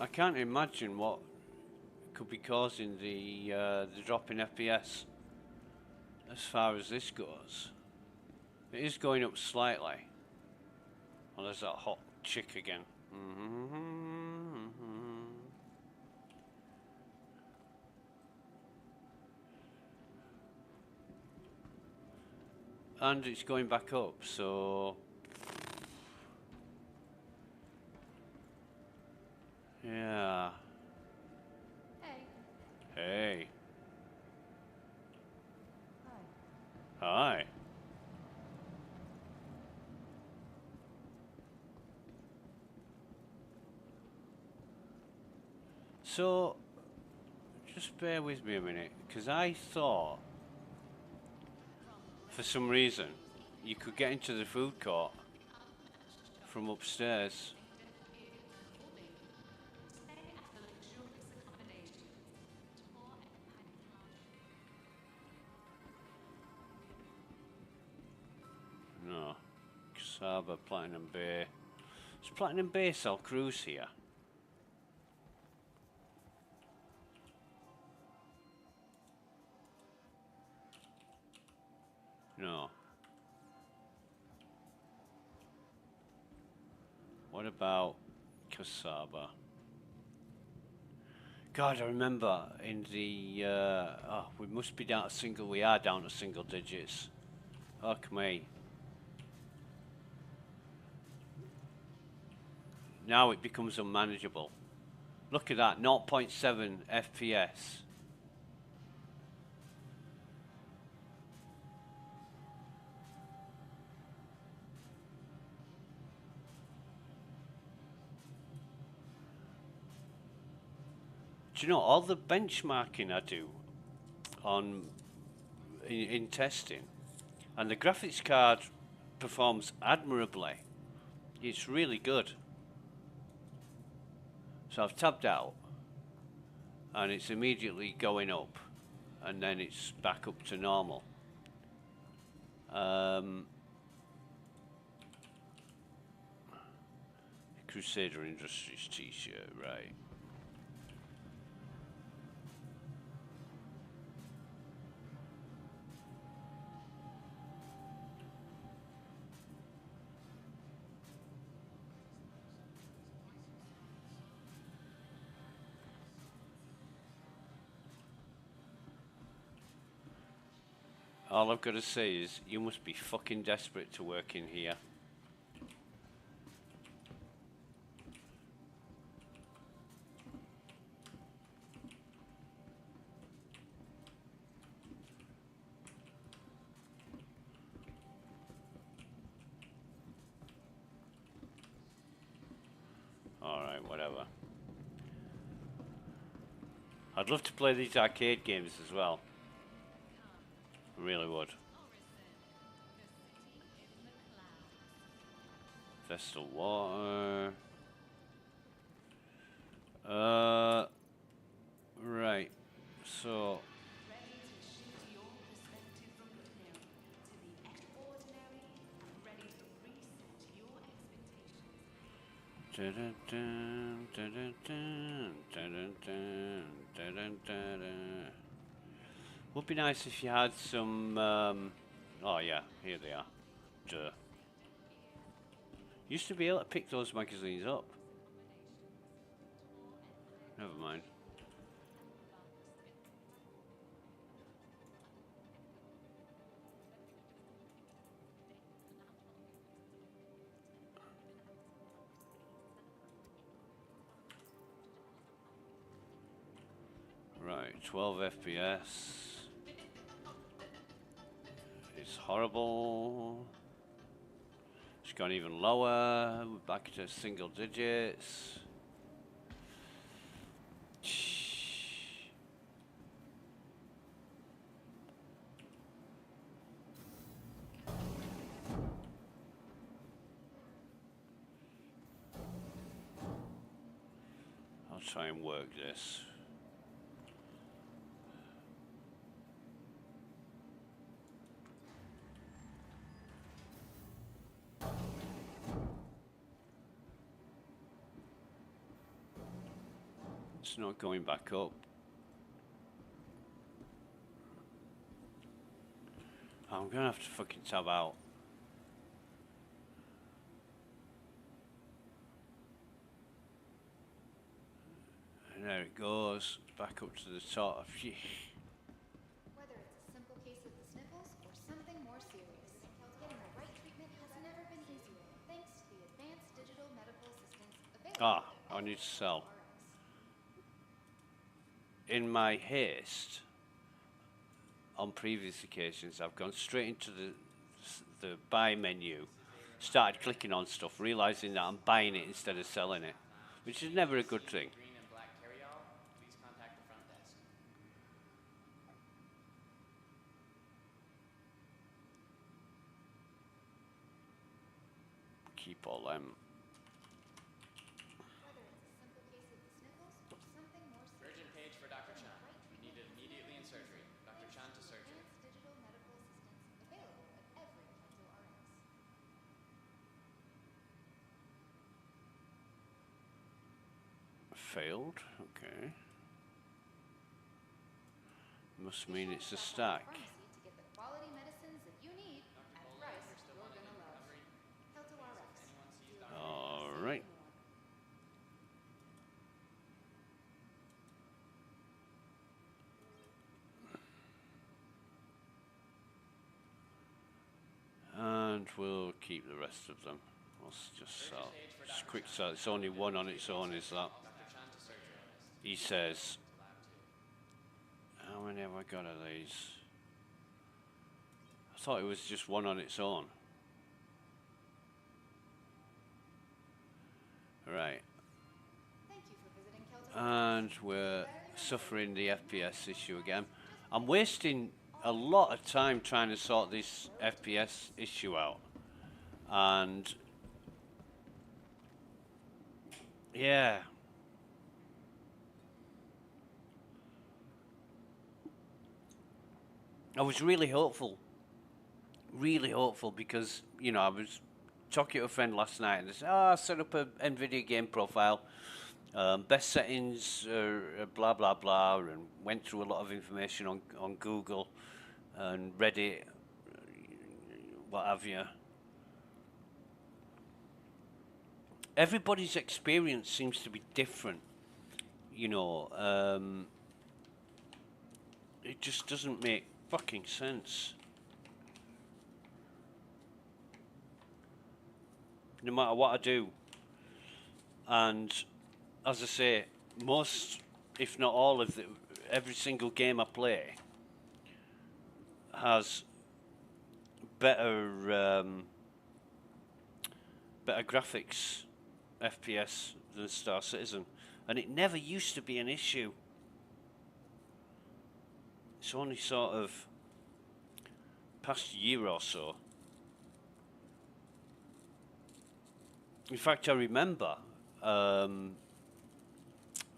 Speaker 1: I can't imagine what could be causing the drop in FPS as far as this goes. It is going up slightly. Oh, there's that hot chick again. And it's going back up, so yeah.
Speaker 3: Hey.
Speaker 1: Hey. Hi. So, just bear with me a minute, because I thought, for some reason, you could get into the food court from upstairs. No. Casaba, Platinum Bay. Does Platinum Bay sell cruise here? No. What about Casaba? God, I remember in the oh, we must be down to single. We are down to single digits. Fuck me. Now it becomes unmanageable. Look at that, 0.7 FPS. Do you know, all the benchmarking I do on in testing, and the graphics card performs admirably. It's really good. So I've tabbed out, and it's immediately going up, and then it's back up to normal. Crusader Industries t-shirt, right. All I've got to say is, you must be fucking desperate to work in here. Alright, whatever. I'd love to play these arcade games as well. I really would. Vestal Water. Right. So. Dun-dun-dun, dun-dun-dun, dun-dun-dun, dun-dun-dun-dun. Would be nice if you had some. Oh yeah, here they are. Duh. Used to be able to pick those magazines up. Never mind. Right, 12 FPS. It's horrible. It's gone even lower. We're back to single digits. I'll try and work this. It's not going back up. I'm gonna have to fucking tab out. And there it goes, back up to the top.
Speaker 3: Whether it's a simple case of the sniffles or something more serious, getting the right treatment has never been easier thanks to the advanced digital medical assistance available.
Speaker 1: I need to sell. In my haste, on previous occasions, I've gone straight into the buy menu, started clicking on stuff, realizing that I'm buying it instead of selling it, which is never a good thing.
Speaker 2: Green and black carryall, please contact the front desk.
Speaker 1: Keep all them.
Speaker 3: Whether it's a simple case of the sniffles or something more serious.
Speaker 2: Urgent page for Dr. Chan. Needed immediately in surgery. Dr. Chan to surgery.
Speaker 3: Advanced digital medical assistance available at every Kento RX.
Speaker 1: Failed, okay. Must mean it's a stack.
Speaker 3: Pharmacy to get the quality medicines that you need at a price you're gonna love. Kento RX.
Speaker 1: All right. And we'll keep the rest of them. Let's just sell. Just quick sell. It's only one on its own, is that? He says, how many have I got of these? I thought it was just one on its own. Right.
Speaker 3: Thank you for visiting Kento
Speaker 1: And we're suffering the FPS issue again. I'm wasting a lot of time trying to sort this FPS issue out. And yeah. I was really hopeful because, you know, I was talking to a friend last night and they said, I set up a NVIDIA game profile, best settings, blah, blah, blah, and went through a lot of information on Google and Reddit, what have you. Everybody's experience seems to be different, you know. It just doesn't make fucking sense. No matter what I do. And as I say, most, if not all of every single game I play has better graphics, FPS than Star Citizen, and it never used to be an issue. It's only sort of past year or so. In fact, I remember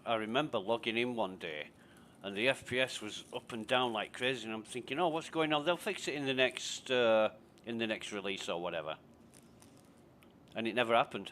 Speaker 1: logging in one day, and the FPS was up and down like crazy, and I'm thinking, oh, what's going on? They'll fix it in the next release or whatever. And it never happened.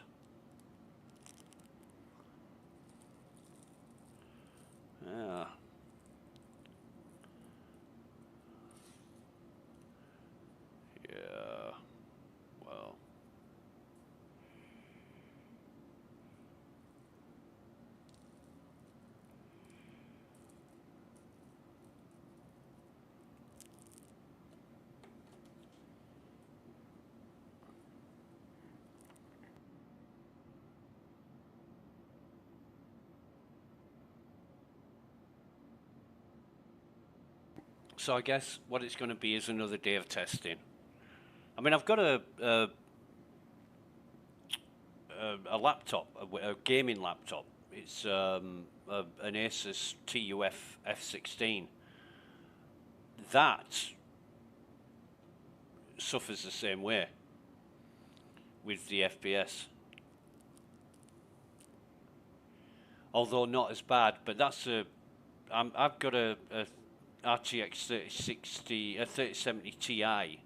Speaker 1: So I guess what it's going to be is another day of testing. I mean, I've got a laptop, a gaming laptop. It's an Asus TUF F16. That suffers the same way with the FPS. Although not as bad, but that's I've got a RTX 3070 Ti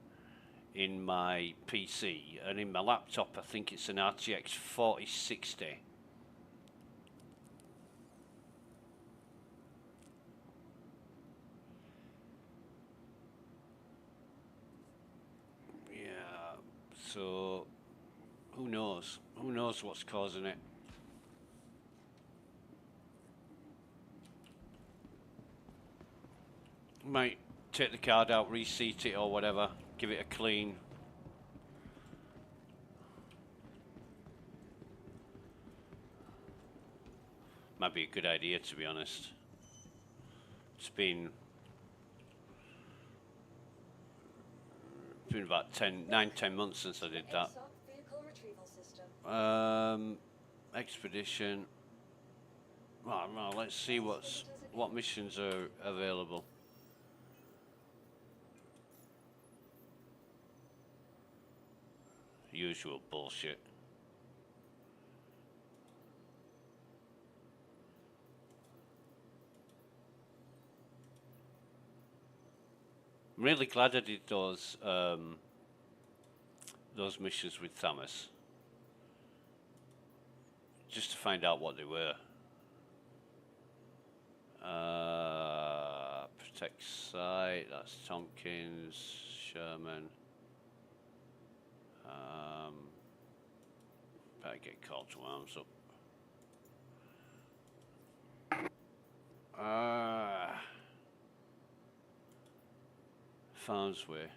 Speaker 1: in my PC, and in my laptop I think it's an RTX 4060. Yeah, so who knows? Who knows what's causing it? Might take the card out, reseat it or whatever, give it a clean. Might be a good idea, to be honest. It's been about 9-10 months since I did that. Expedition. Well, let's see what missions are available. Usual bullshit. I'm really glad I did those missions with Thomas, just to find out what they were. Protect site. That's Tompkins, Sherman. Better get call to arms up. Farnsway.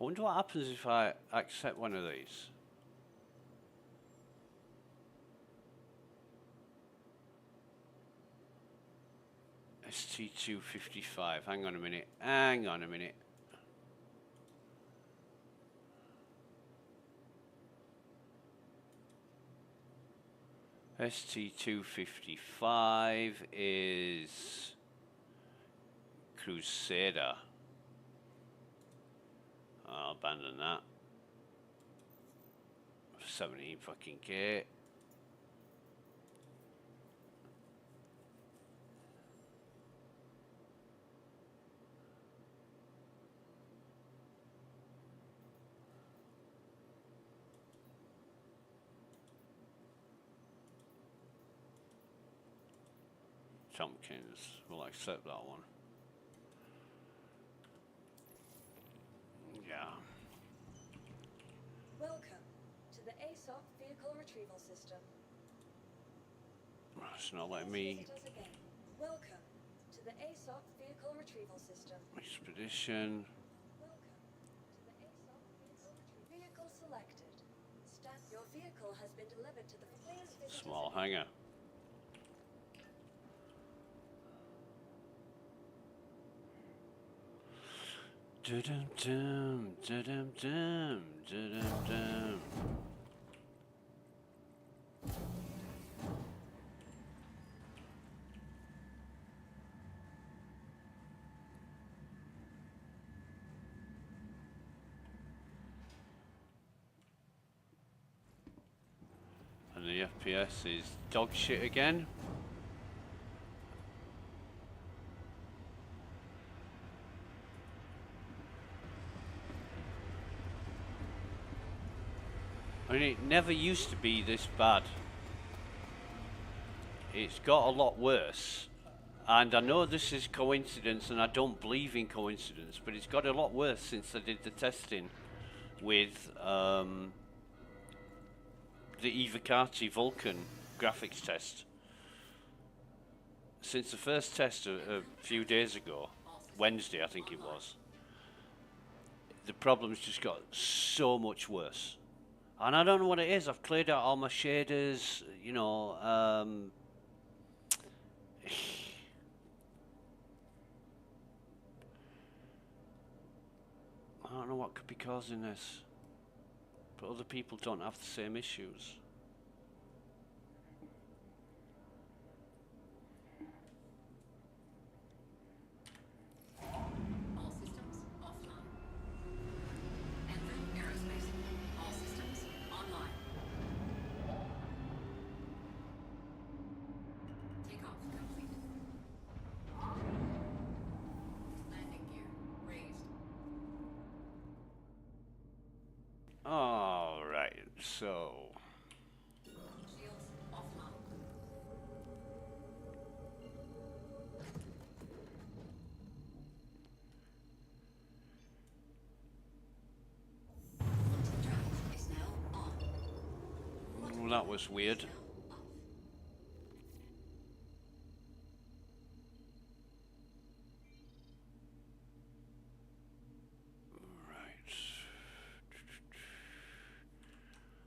Speaker 1: I wonder what happens if I accept one of these. ST255. Hang on a minute. Hang on a minute. ST255 is Crusader. I'll abandon that. 17 fucking K. Tompkins, we'll accept that one. Yeah.
Speaker 5: Welcome to the ASOC vehicle retrieval system.
Speaker 1: It's not letting me.
Speaker 5: Welcome to the ASOC vehicle retrieval system.
Speaker 1: Expedition.
Speaker 5: Welcome to the ASOC vehicle selected. Staff, your vehicle has been delivered to the
Speaker 1: Small hangar. Dum-dum-dum, dum-dum-dum, dum-dum-dum. And the FPS is dog shit again. I mean, it never used to be this bad. It's got a lot worse. And I know this is coincidence, and I don't believe in coincidence, but it's got a lot worse since I did the testing with the Evocati Vulcan graphics test. Since the first test a few days ago, Wednesday I think it was, the problems just got so much worse. And I don't know what it is. I've cleared out all my shaders, you know. I don't know what could be causing this. But other people don't have the same issues.
Speaker 5: All systems offline. Anthem Aerospace. All systems online. Takeoff complete. Landing gear raised.
Speaker 1: All right, so
Speaker 5: Shields offline. Quantum drive is now on.
Speaker 1: well, that was weird.
Speaker 5: Now off.
Speaker 1: Right.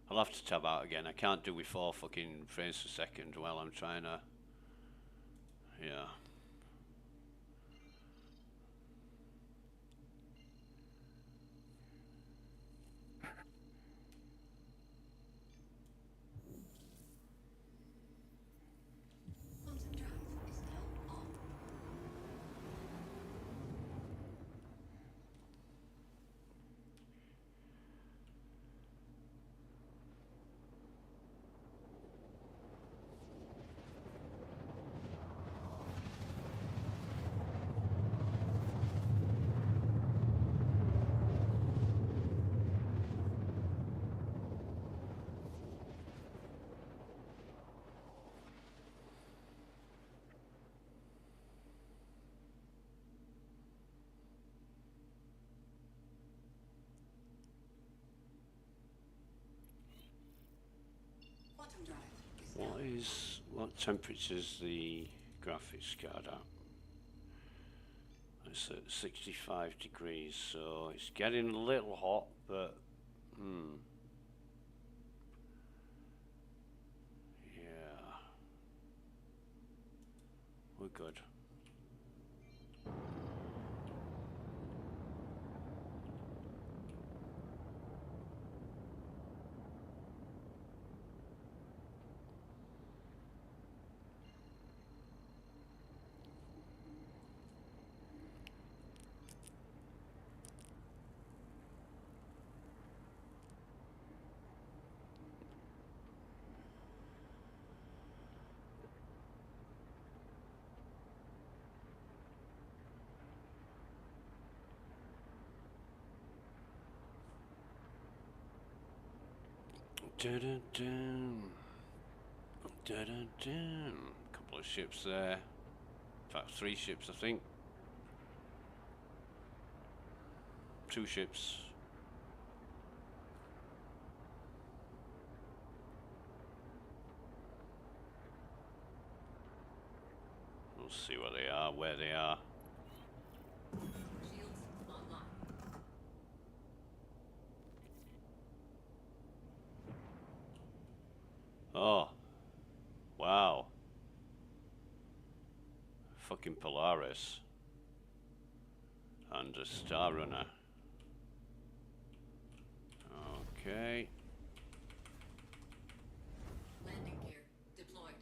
Speaker 1: I'll have to tab out again. I can't do with 4 fucking frames per second while I'm trying to. Yeah.
Speaker 5: Quantum drive is now on. Quantum drive is now
Speaker 1: What temperature's the graphics card at? It's at 65 degrees, so it's getting a little hot, but yeah, we're good. Dun-dun-dun. Dun-dun-dun. Couple of ships there. In fact, 3 ships, I think. 2 ships. We'll see what they are, where they are.
Speaker 5: shields online.
Speaker 1: Oh. Wow. Fucking Polaris. And a Star Runner. Okay.
Speaker 5: Landing gear deployed.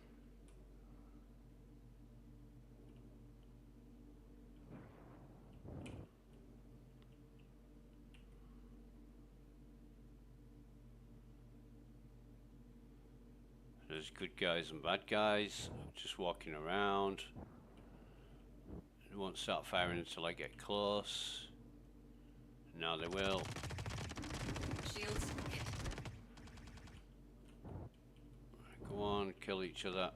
Speaker 1: There's good guys and bad guys just walking around. They won't start firing until I get close. Now they will.
Speaker 5: Shields hit.
Speaker 1: Go on, kill each other.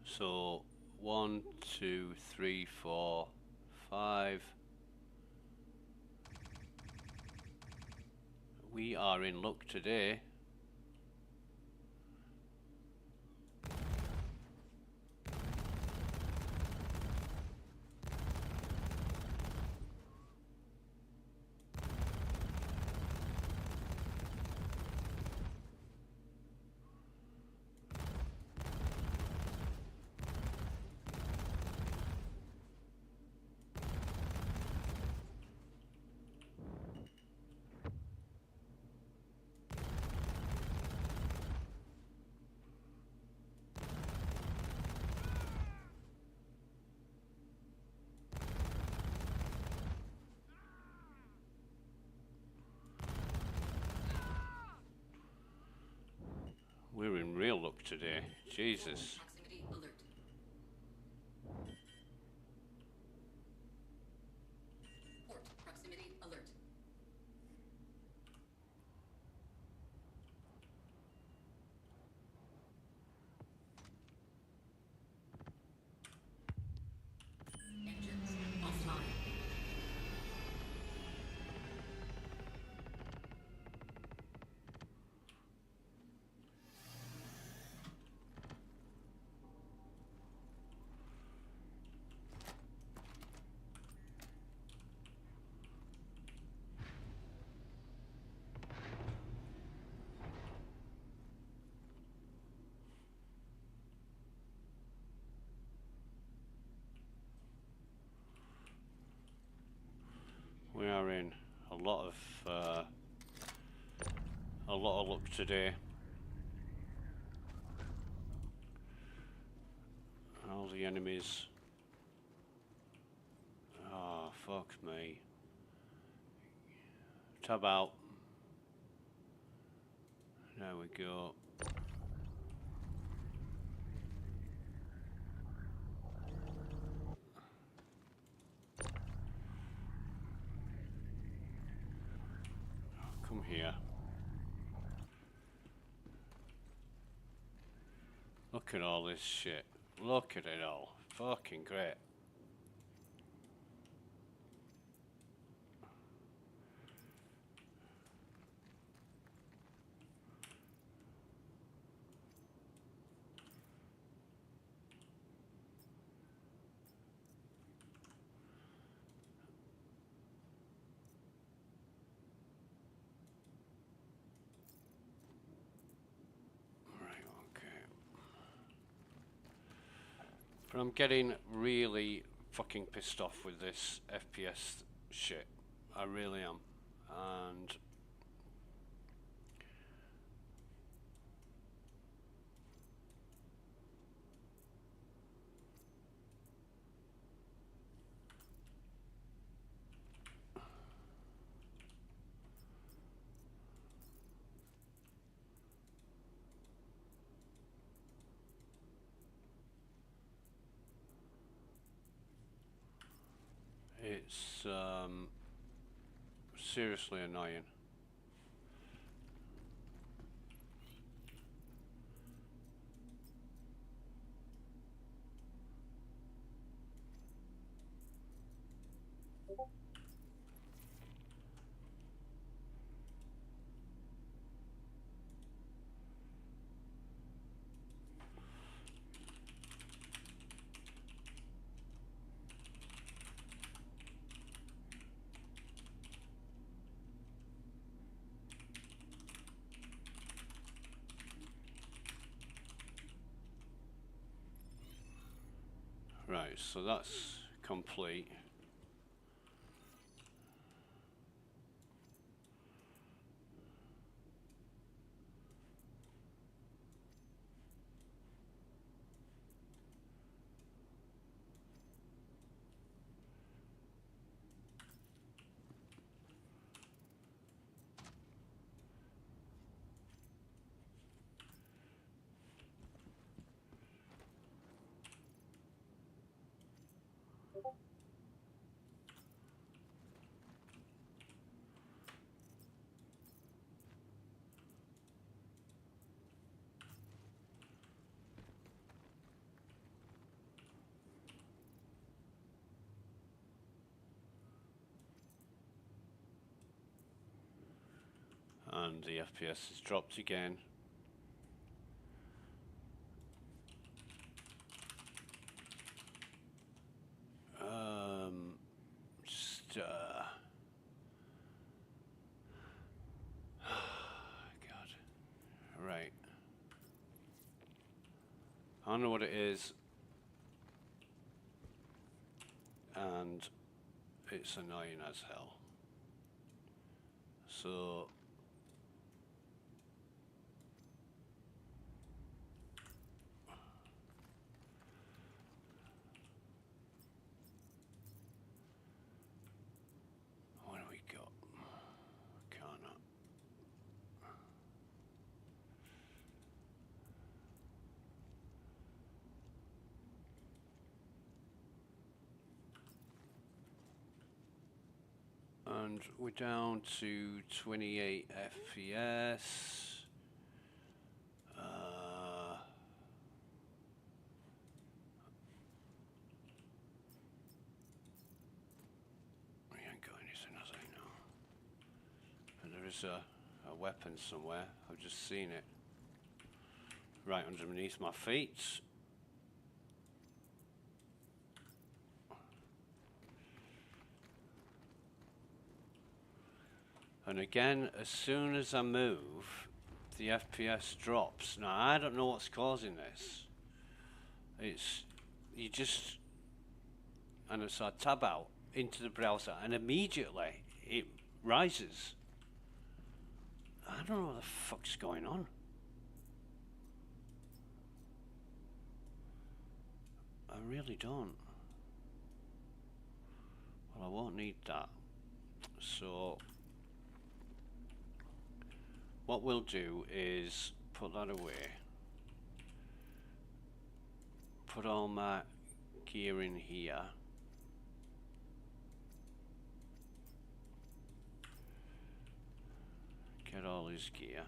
Speaker 1: So 1, 2, 3, 4, 5. We are in luck today. We're in real luck today. Jesus.
Speaker 6: Proximity alert. Port proximity alert. Engines offline.
Speaker 1: We are in a lot of luck today. All the enemies. Oh, fuck me. Tab out. There we go. Come here. Look at all this shit. Look at it all. Fucking great. Right, okay. But I'm getting really fucking pissed off with this FPS shit. I really am. And it's seriously annoying. Right, so that's complete. And the FPS has dropped again. Just God. Right. I don't know what it is. And it's annoying as hell. So what do we got? Cannot. And we're down to 28 FPS. We ain't got anything, as I know. But there is a weapon somewhere. I've just seen it. Right underneath my feet. And again, as soon as I move, the FPS drops. Now, I don't know what's causing this. It's, you just, and so I tab out into the browser, and immediately it rises. I don't know what the fuck's going on. I really don't. Well, I won't need that. So what we'll do is put that away. Put all my gear in here. Get all his gear.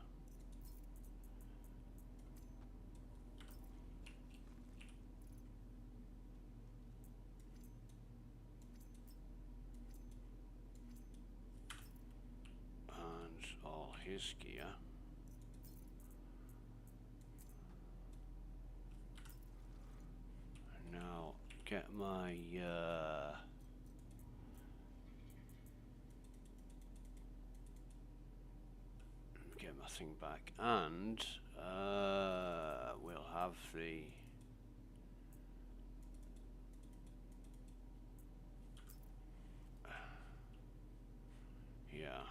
Speaker 1: And all his gear. Now get my thing back, and we'll have the yeah.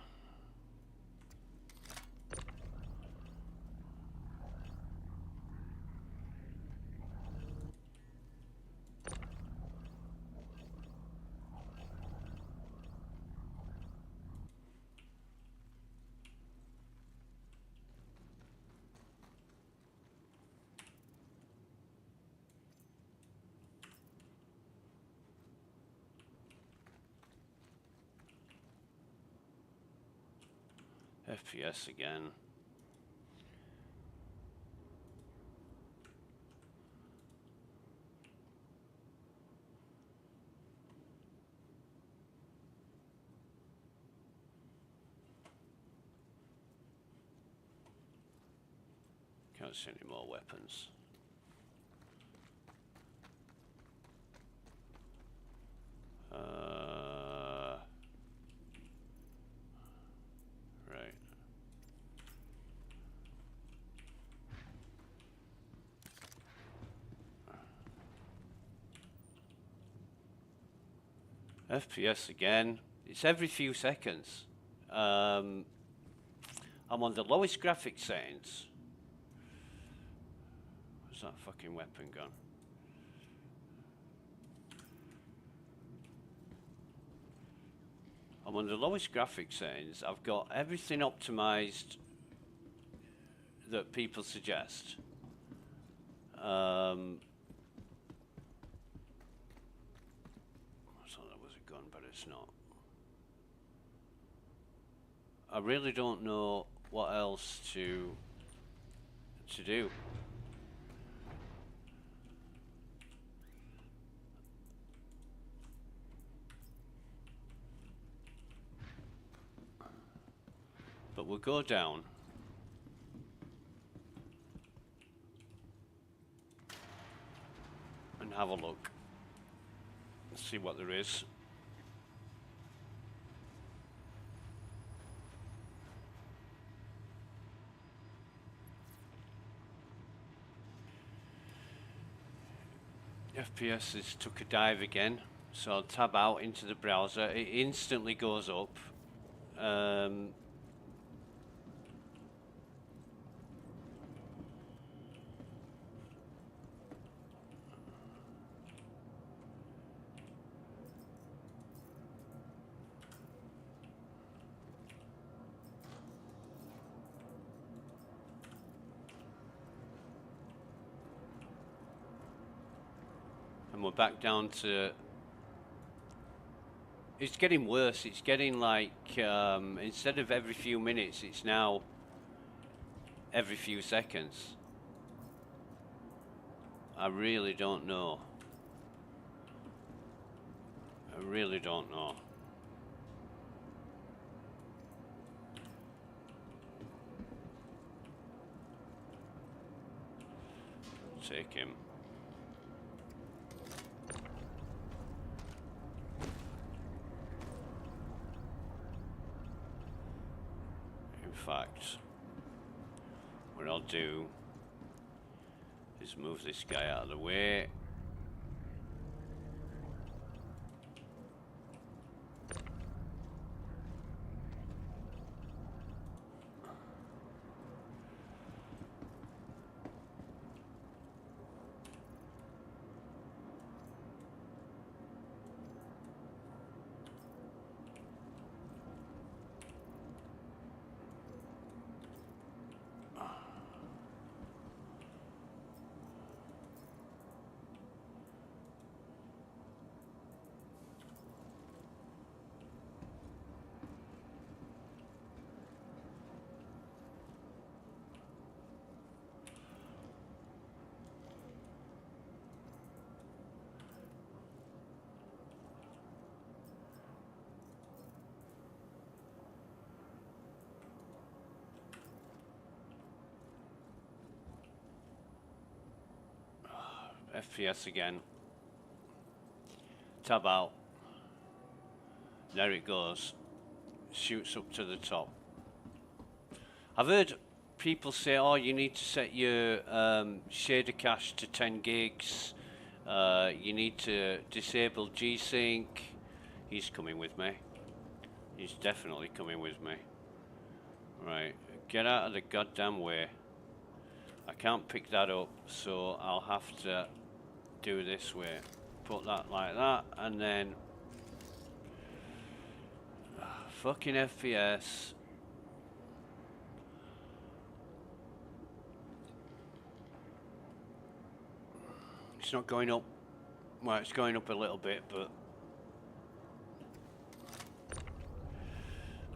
Speaker 1: FPS again. Can't see any more weapons. Right. FPS again. It's every few seconds. I'm on the lowest graphics settings. Where's that fucking weapon gone? I'm on the lowest graphics settings. I've got everything optimized that people suggest. I thought that was a gun, but it's not. I really don't know what else to do. But we'll go down. And have a look. See what there is. FPS has took a dive again, so I'll tab out into the browser. It instantly goes up. And we're back down to... It's getting worse. It's getting like, instead of every few minutes, it's now every few seconds. I really don't know. I really don't know. Take him. In fact, what I'll do is move this guy out of the way. FPS again. Tab out. There it goes. Shoots up to the top. I've heard people say, oh, you need to set your shader cache to 10 gigs. You need to disable G-Sync. He's coming with me. He's definitely coming with me. Right, get out of the goddamn way. I can't pick that up, so I'll have to do this way. Put that like that, and then fucking FPS. It's not going up. Well, it's going up a little bit, but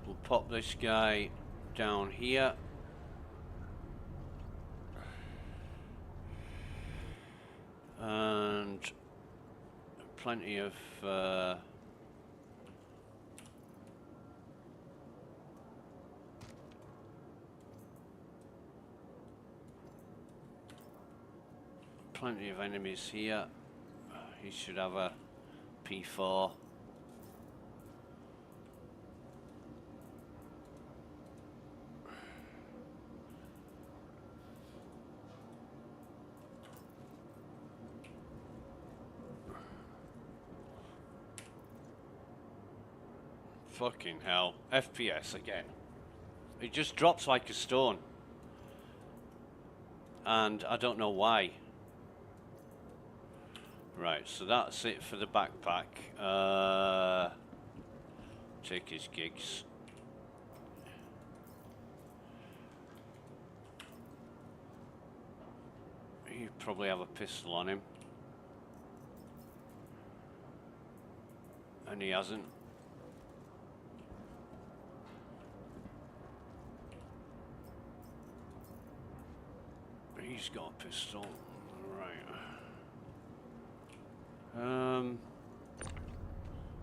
Speaker 1: we'll pop this guy down here. And plenty of enemies here. He should have a P4. Fucking hell. FPS again. It just drops like a stone. And I don't know why. Right, so that's it for the backpack. Take his gigs. You probably have a pistol on him. And he hasn't. He's got a pistol. Right.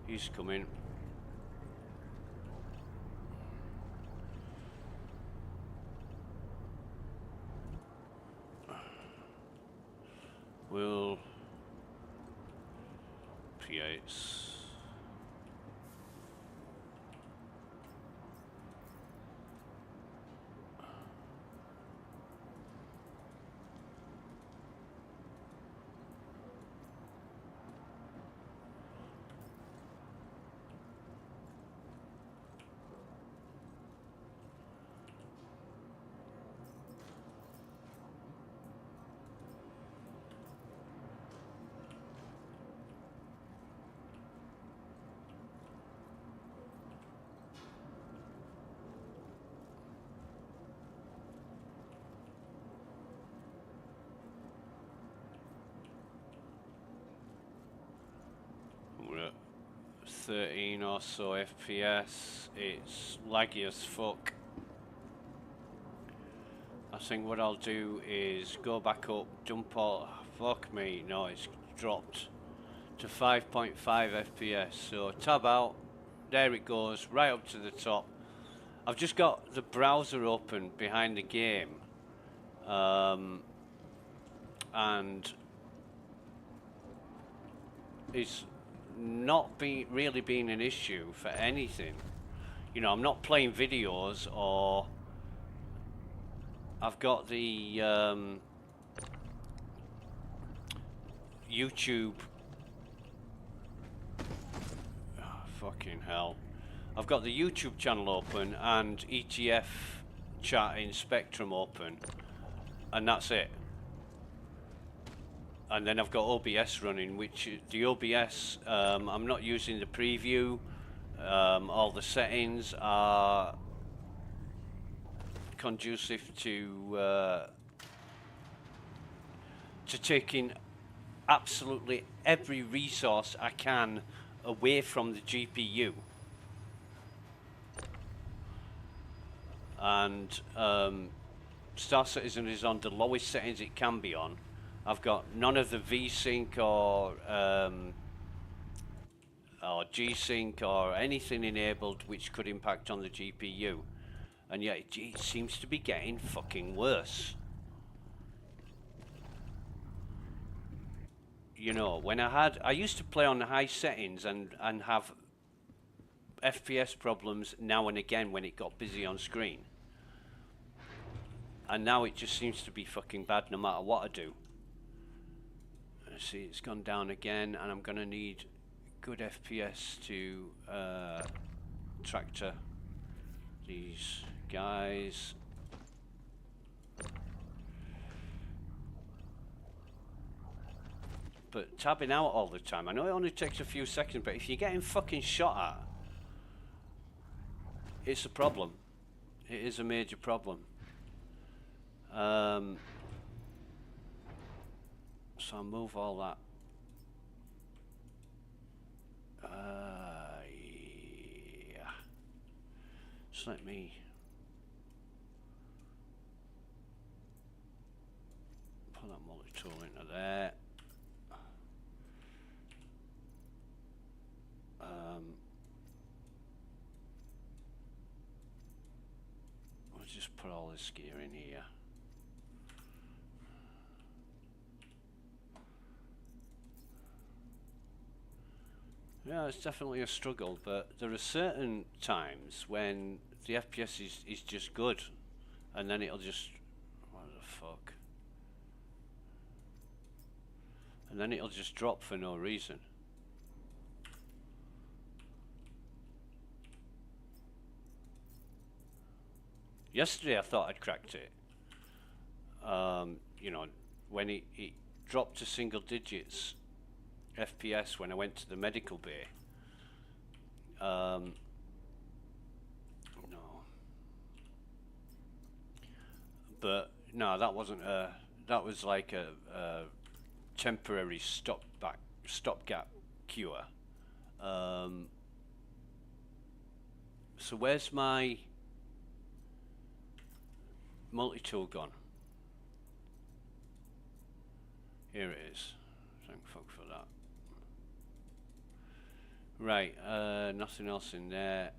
Speaker 1: He's coming. deviates. We're at 13 or so FPS. It's laggy as fuck. I think what I'll do is go back up, jump all. Fuck me, no, it's dropped to 5.5 FPS. So tab out, there it goes, right up to the top. I've just got the browser open behind the game, and it's not really been an issue for anything. You know, I'm not playing videos, or I've got the YouTube. Oh, fucking hell. I've got the YouTube channel open and ETF chat in Spectrum open, and that's it. And then I've got OBS running, which the OBS, I'm not using the preview. All the settings are conducive to taking absolutely every resource I can away from the GPU. And Star Citizen is on the lowest settings it can be on. I've got none of the VSync or G-Sync or anything enabled which could impact on the GPU. And yet it seems to be getting fucking worse. You know, when I used to play on the high settings and have FPS problems now and again when it got busy on screen. And now it just seems to be fucking bad no matter what I do. See, it's gone down again, and I'm gonna need good FPS to tractor these guys. But tabbing out all the time, I know it only takes a few seconds, but if you're getting fucking shot at, it's a problem. It is a major problem. So I'll move all that. Yeah. Just let me put that multi-tool into there. We'll just put all this gear in here. Yeah, it's definitely a struggle, but there are certain times when the FPS is just good, and then it'll just, what the fuck? And then it'll just drop for no reason. Yesterday I thought I'd cracked it. You know, when it dropped to single digits FPS when I went to the medical bay. No. But no, that wasn't that was like a temporary stopgap cure. So where's my multi-tool gone? Here it is. Thank fuck for that. Right, nothing else in there.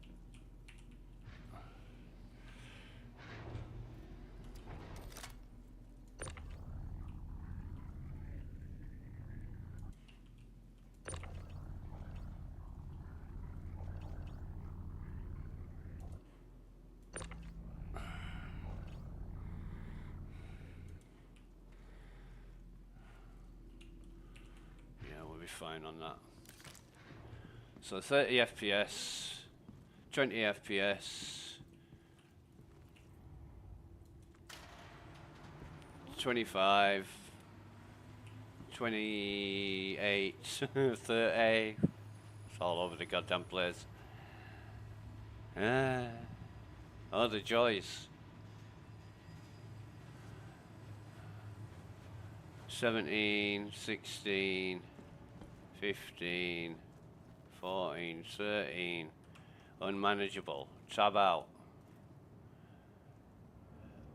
Speaker 1: fine on that. So 30 FPS, 20 FPS, 25, 28, 30. It's all over the goddamn place. Oh, the joys. 17, 16, 15, 14, 13. Unmanageable. Tab out.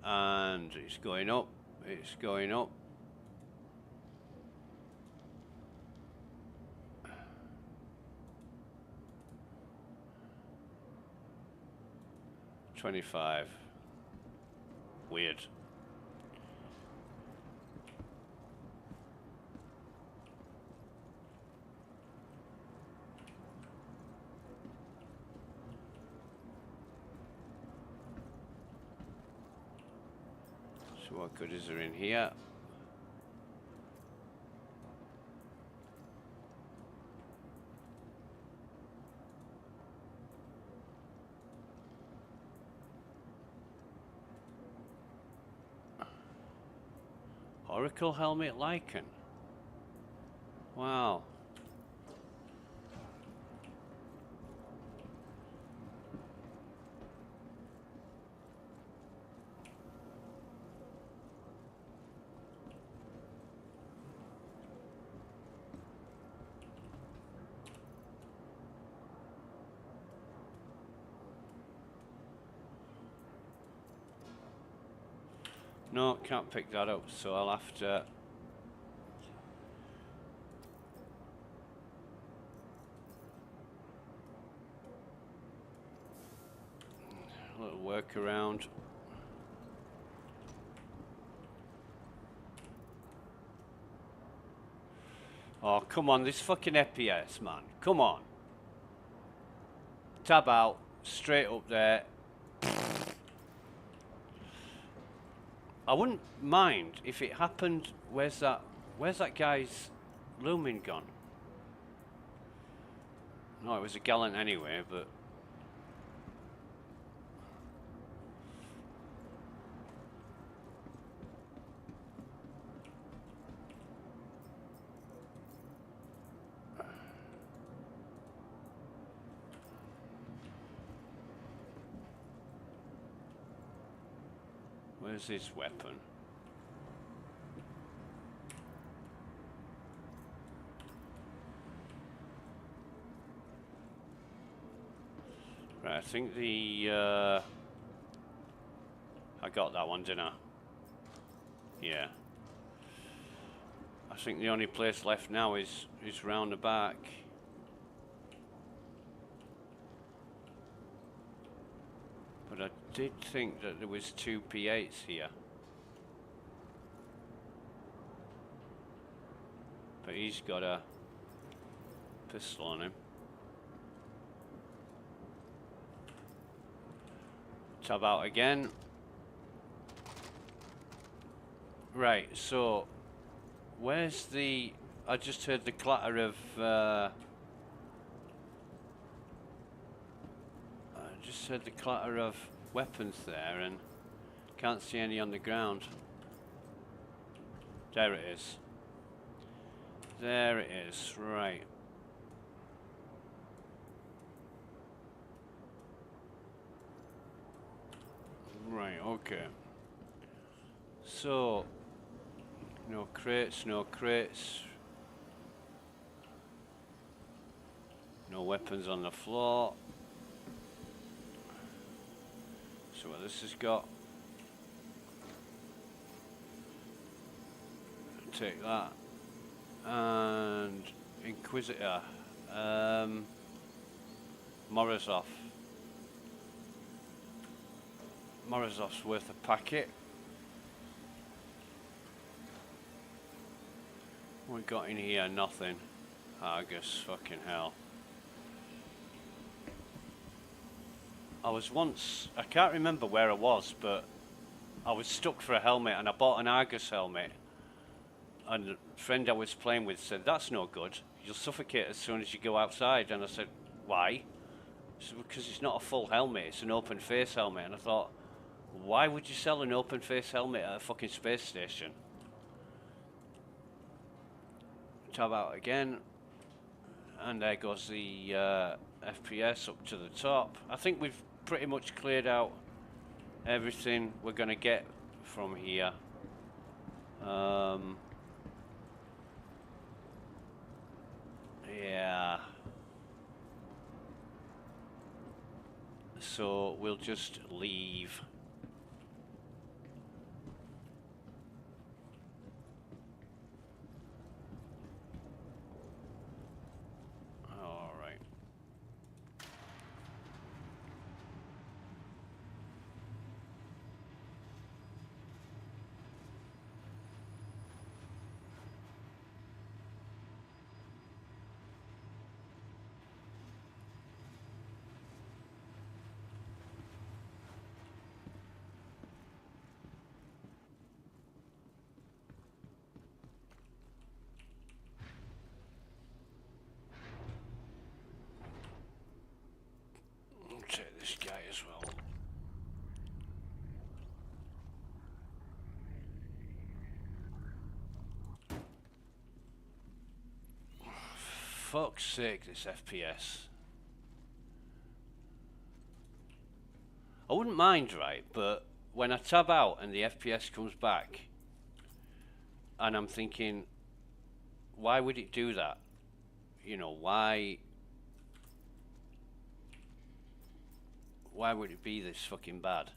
Speaker 1: And it's going up. It's going up. $25. Weird. So what good is there in here? Oracle helmet Lycan. Wow. No, can't pick that up, so I'll have to... A little workaround. Oh, come on, this fucking FPS, man. Come on. Tab out, straight up there. I wouldn't mind if it happened. Where's that guy's lumen gone? No, it was a gallant anyway, but where's his weapon? Right, I think the I got that one, didn't I? Yeah. I think the only place left now is round the back. But I did think that there was 2 P8s here. But he's got a pistol on him. Tab out again. Right, so where's the... I just heard the clatter of... I just heard the clatter of weapons there and can't see any on the ground. There it is. There it is, right. Right, okay. So, no crates, no crates. No weapons on the floor. So what this has got. Take that. And Inquisitor. Morozov. Morozov's worth a packet. What we got in here? Nothing. Argus, fucking hell. I was once, I can't remember where I was, but I was stuck for a helmet and I bought an Argus helmet. And the friend I was playing with said, that's no good. you'll suffocate as soon as you go outside. And I said, why? She said, because it's not a full helmet, it's an open face helmet. And I thought, why would you sell an open face helmet at a fucking space station? Tab out again, and there goes the FPS up to the top. I think we've pretty much cleared out everything we're going to get from here. Yeah. So we'll just leave. All right. Take this guy as well. Fuck's sake, this FPS. I wouldn't mind, right, but when I tab out and the FPS comes back, and I'm thinking, why would it do that? You know, why would it be this fucking bad?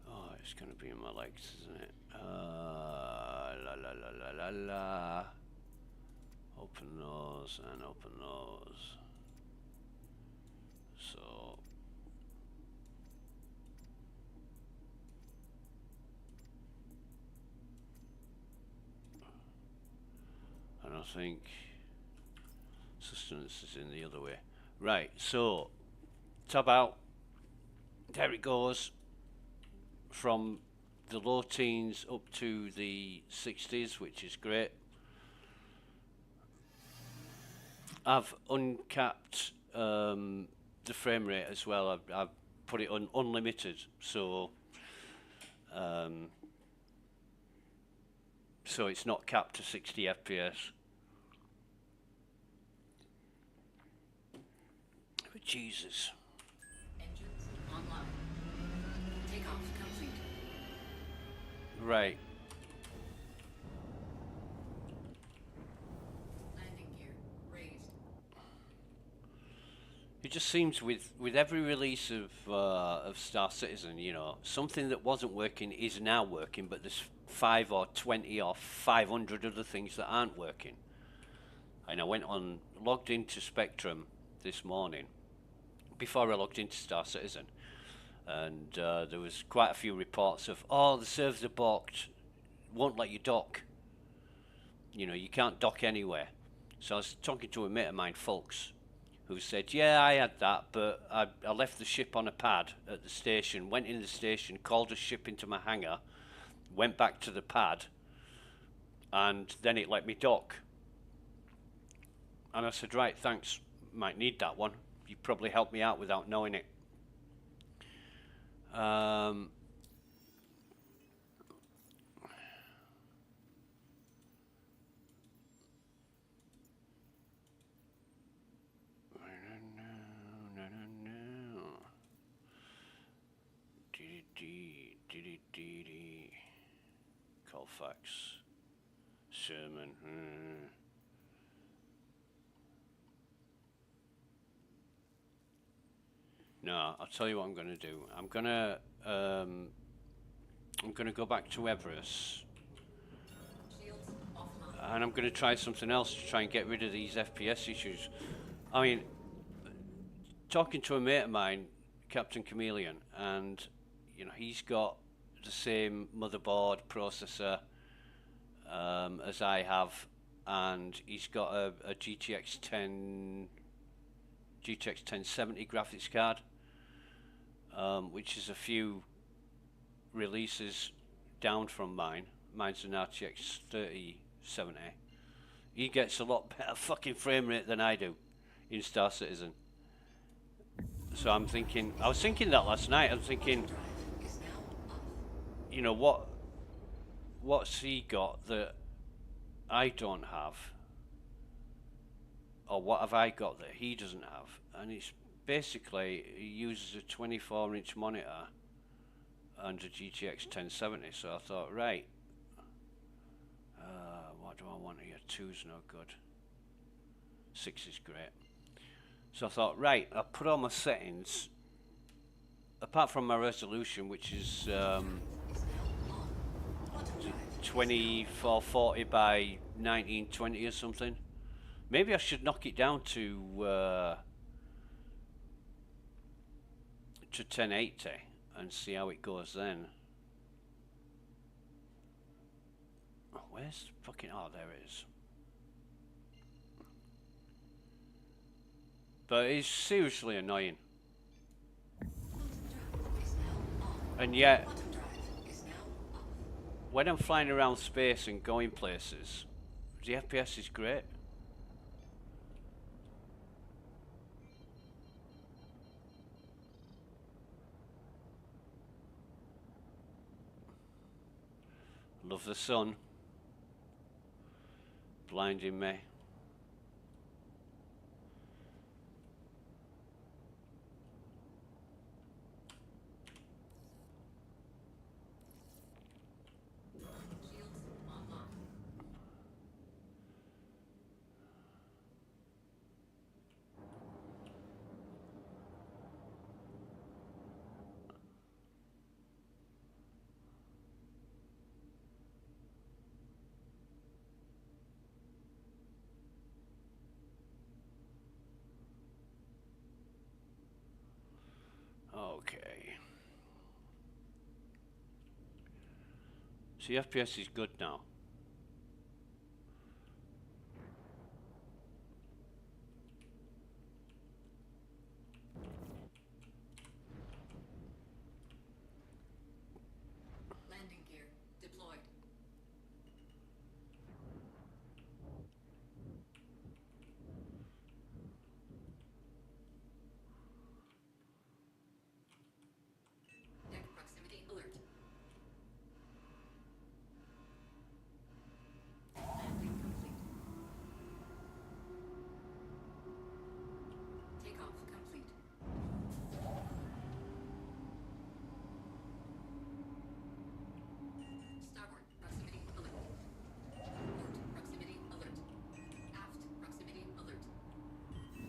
Speaker 1: Oh, it's gonna be in my legs, isn't it? La la la la la la. Open those and open those. So and I think sustenance is in the other way. Right, so tab out. There it goes. From the low teens up to the 60s, which is great. I've uncapped the frame rate as well. I've put it on unlimited, so it's not capped to 60 FPS. But Jesus.
Speaker 6: Engines online. Takeoff complete.
Speaker 1: Right.
Speaker 6: Landing gear raised.
Speaker 1: It just seems with every release of Star Citizen, you know, something that wasn't working is now working, but there's 5 or 20 or 500 other things that aren't working. And I logged into Spectrum this morning before I logged into Star Citizen, and there was quite a few reports of, oh, the servers are blocked, won't let you dock. You know, you can't dock anywhere. So I was talking to a mate of mine, Folks, who said, yeah, I had that, but I left the ship on a pad at the station, went in the station, called a ship into my hangar, went back to the pad, and then it let me dock. And I said, right, thanks, might need that one. You probably helped me out without knowing it. Um, Colfax. Sherman. No, I'll tell you what I'm going to do. I'm going to go back to Everest,
Speaker 6: Shields offline.
Speaker 1: and I'm going to try something else to try and get rid of these FPS issues. I mean, talking to a mate of mine, Captain Chameleon, and you know he's got the same motherboard processor as I have, and he's got a GTX 1070 graphics card, which is a few releases down from mine. Mine's an RTX 3070. He gets a lot better fucking frame rate than I do in Star Citizen. So I was thinking that last night. I was thinking,
Speaker 6: Drive is now up.
Speaker 1: you know, what's he got that I don't have? Or what have I got that he doesn't have? And it's basically, he uses a 24-inch monitor and a GTX 1070. So I thought, right, what do I want here? 2's no good. 6 is great. So I thought, right, I'll put all my settings, apart from my resolution, which is
Speaker 6: Is now on. Quantum drive.
Speaker 1: 2440 by 1920 or something. Maybe I should knock it down to 1080 and see how it goes then. Oh, where's fucking... Oh, there it is. But it's seriously annoying.
Speaker 6: Quantum drive is now on.
Speaker 1: And yet,
Speaker 6: Quantum drive is now up.
Speaker 1: when I'm flying around space and going places, the FPS is great. Love the sun. Blinding me.
Speaker 6: Shields online.
Speaker 1: Okay. See, FPS is good now.
Speaker 6: Landing gear deployed. Deck proximity alert. Landing complete. Takeoff complete. Starboard proximity alert. Port proximity alert. Aft proximity alert.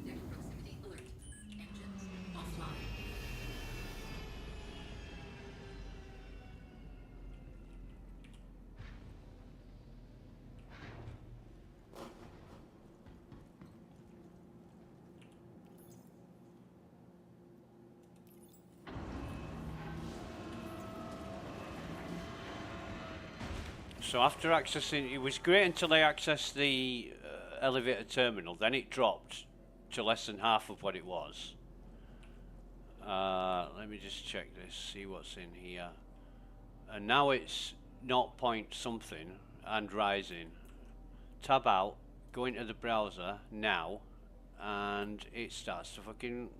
Speaker 6: Deck proximity alert. Engines offline.
Speaker 1: So after accessing, it was great until I accessed the elevator terminal. Then it dropped to less than half of what it was. Let me just check this, see what's in here. And now it's 0 point something and rising. Tab out, go into the browser now, and it starts to fucking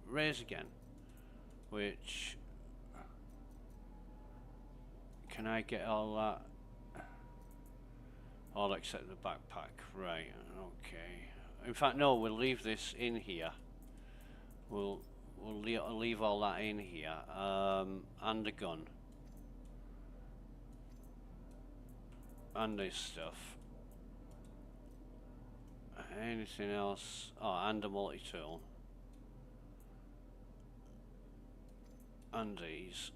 Speaker 1: raise again. Which Can I get all that? All except the backpack. Right, okay. In fact, no, we'll leave this in here. We'll leave all that in here. And a gun. And this stuff. Anything else? Oh, and a multi-tool. And these.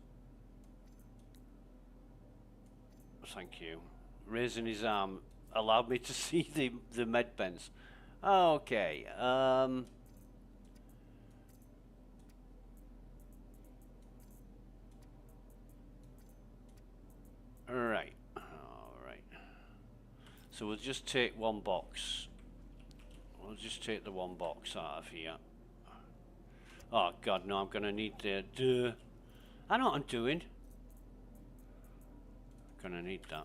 Speaker 1: Thank you. Raising his arm allowed me to see the med bends. Okay. Right. Alright. So we'll just take one box. We'll just take the one box out of here. Oh god, no, I'm gonna need the I know what I'm doing. Gonna need that.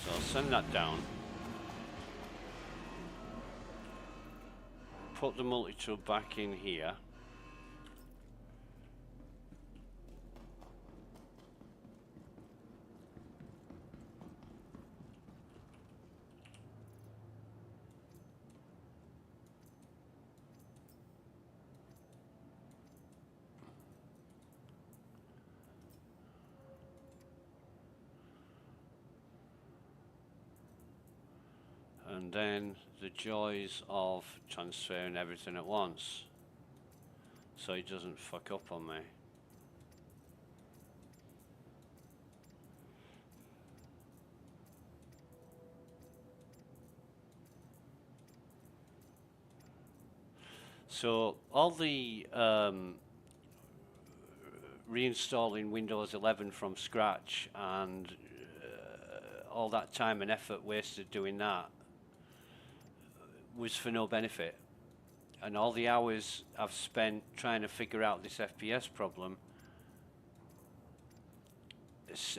Speaker 1: So I'll send that down. Put the multi-tool back in here. And then the joys of transferring everything at once, so it doesn't fuck up on me. So all the reinstalling Windows 11 from scratch and all that time and effort wasted doing that was for no benefit, and all the hours I've spent trying to figure out this FPS problem,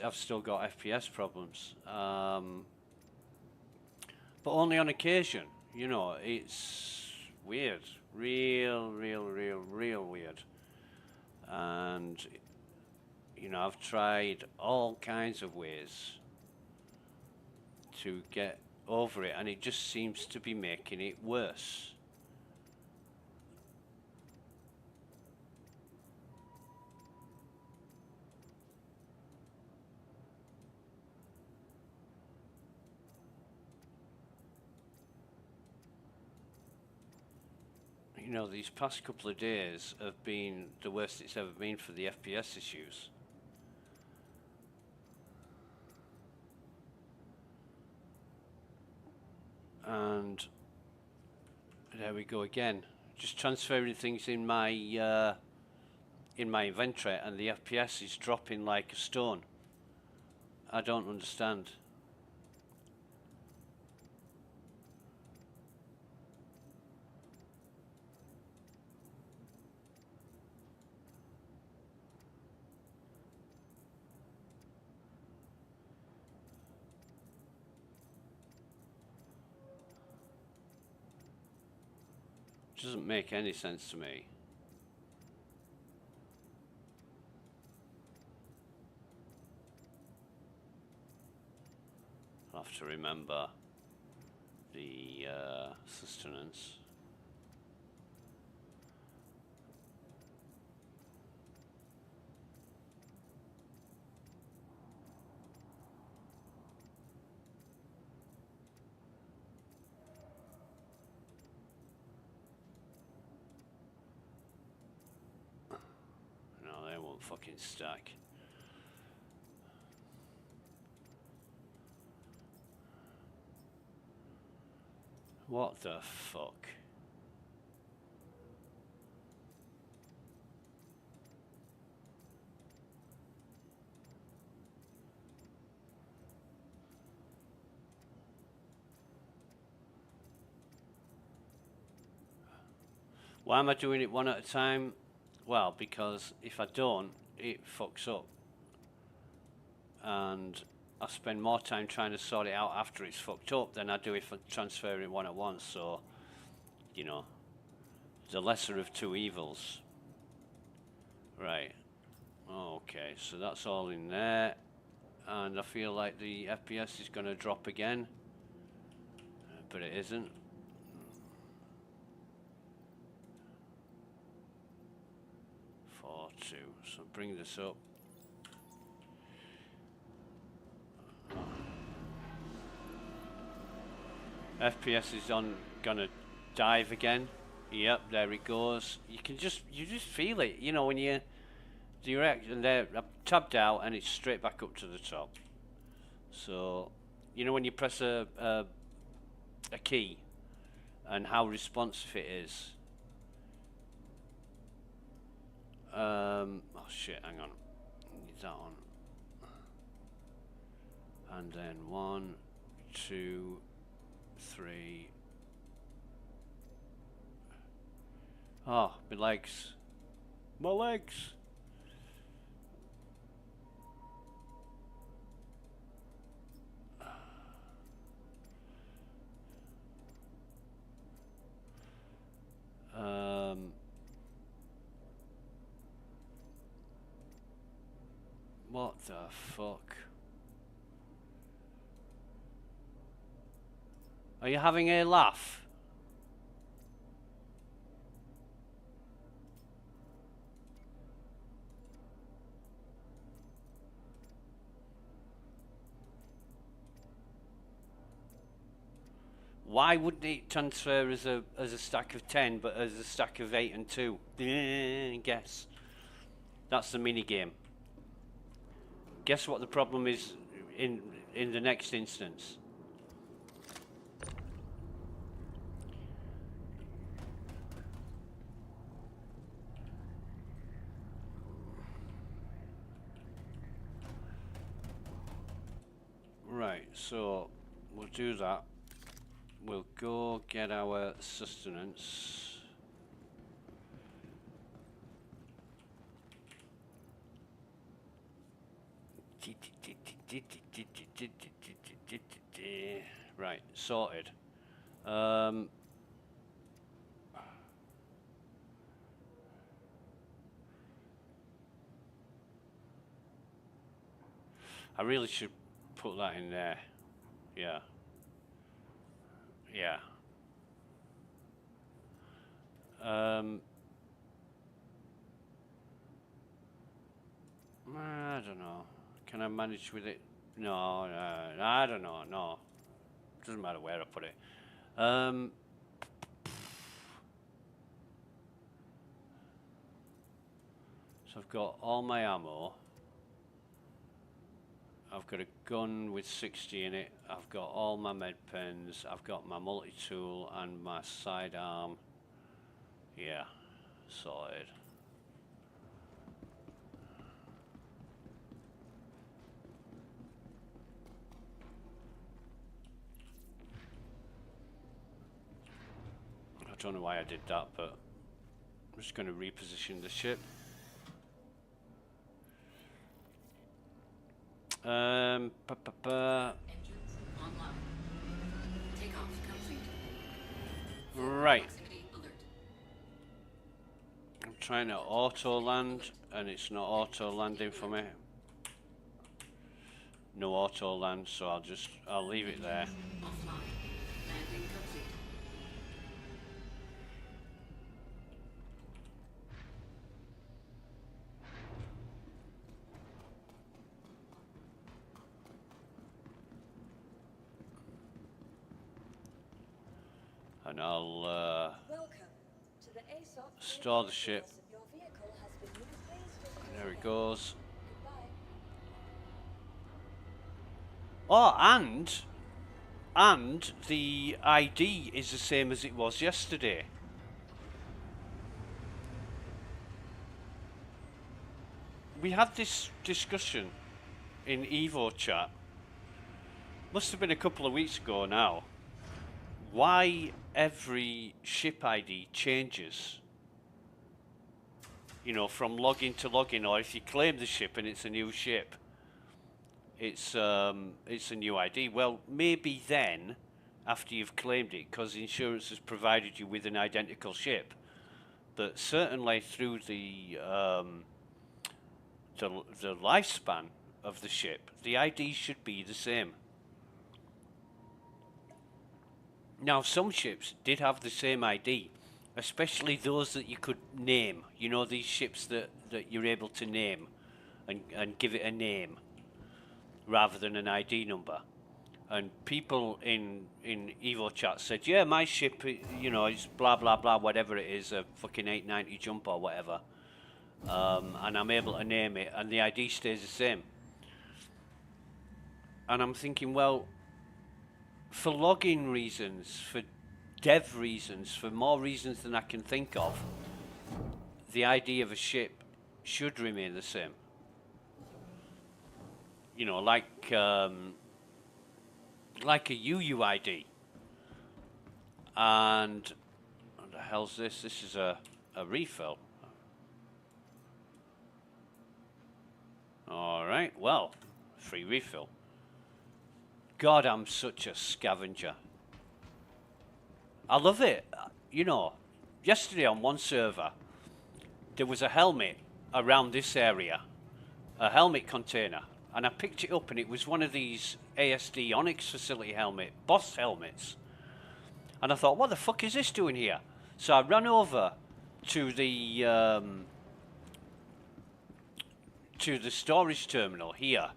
Speaker 1: I've still got FPS problems, but only on occasion. You know, it's weird, real weird. And you know, I've tried all kinds of ways to get over it, and it just seems to be making it worse. You know, these past couple of days have been the worst it's ever been for the FPS issues. And there we go again. Just transferring things in my inventory, and the FPS is dropping like a stone. I don't understand. Doesn't make any sense to me. I'll have to remember the sustenance. No, they won't fucking stack. What the fuck? Why am I doing it one at a time? Well, because if I don't, it fucks up. And I spend more time trying to sort it out after it's fucked up than I do if I transfer it one at once. So, you know, the lesser of two evils. Right. Okay, so that's all in there. And I feel like the FPS is going to drop again. But it isn't. So bring this up. FPS is gonna dive again. Yep, there it goes. You just feel it, you know, when you direct and there I've tabbed out and it's straight back up to the top. So, you know when you press a key and how responsive it is. Oh shit, hang on. Need that on. And then 1, 2, 3. Oh, my legs. My legs. What the fuck? Are you having a laugh? Why wouldn't it transfer as a stack of 10 but as a stack of 8 and 2? Guess. That's the mini game. Guess what the problem is in the next instance? Right, so we'll do that. We'll go get our sustenance. Right, sorted. I really should put that in there. Yeah. Yeah. I don't know. Can I manage with it? No, I don't know. No. Doesn't matter where I put it. So I've got all my ammo. I've got a gun with 60 in it. I've got all my med pens. I've got my multi-tool and my sidearm. Yeah, sorted. I don't know why I did that, but I'm just going to reposition the ship.
Speaker 6: Engines online. Takeoff complete.
Speaker 1: Right.
Speaker 6: Proximity alert.
Speaker 1: I'm trying to auto land and it's not auto landing for me. No auto land, so I'll leave it there.
Speaker 6: Offline. Landing complete.
Speaker 1: And I'll
Speaker 5: Welcome to the aSOC.
Speaker 1: store the ship.
Speaker 5: Your vehicle has been replaced with a
Speaker 1: There it
Speaker 5: new
Speaker 1: goes.
Speaker 5: Goodbye.
Speaker 1: Oh, and the ID is the same as it was yesterday. We had this discussion in Evo chat. Must have been a couple of weeks ago now. Why every ship ID changes you know, from login to login, or if you claim the ship and it's a new ship, it's a new ID. Well, maybe then, after you've claimed it, because insurance has provided you with an identical ship, but certainly through the lifespan of the ship, the ID should be the same. Now, some ships did have the same ID, especially those that you could name. You know, these ships that you're able to name and give it a name rather than an ID number. And people in Evo chat said, yeah, my ship, you know, is blah, blah, blah, whatever it is, a fucking 890 jump or whatever. And I'm able to name it, and the ID stays the same. And I'm thinking, well, for login reasons, for dev reasons, for more reasons than I can think of, the ID of a ship should remain the same. You know, like a UUID. And what the hell's this? This is a refill. Alright, well, free refill. God, I'm such a scavenger. I love it. You know, yesterday on one server, there was a helmet around this area, a helmet container, and I picked it up and it was one of these ASD Onyx facility helmet, boss helmets. And I thought, what the fuck is this doing here? So I ran over to the storage terminal here.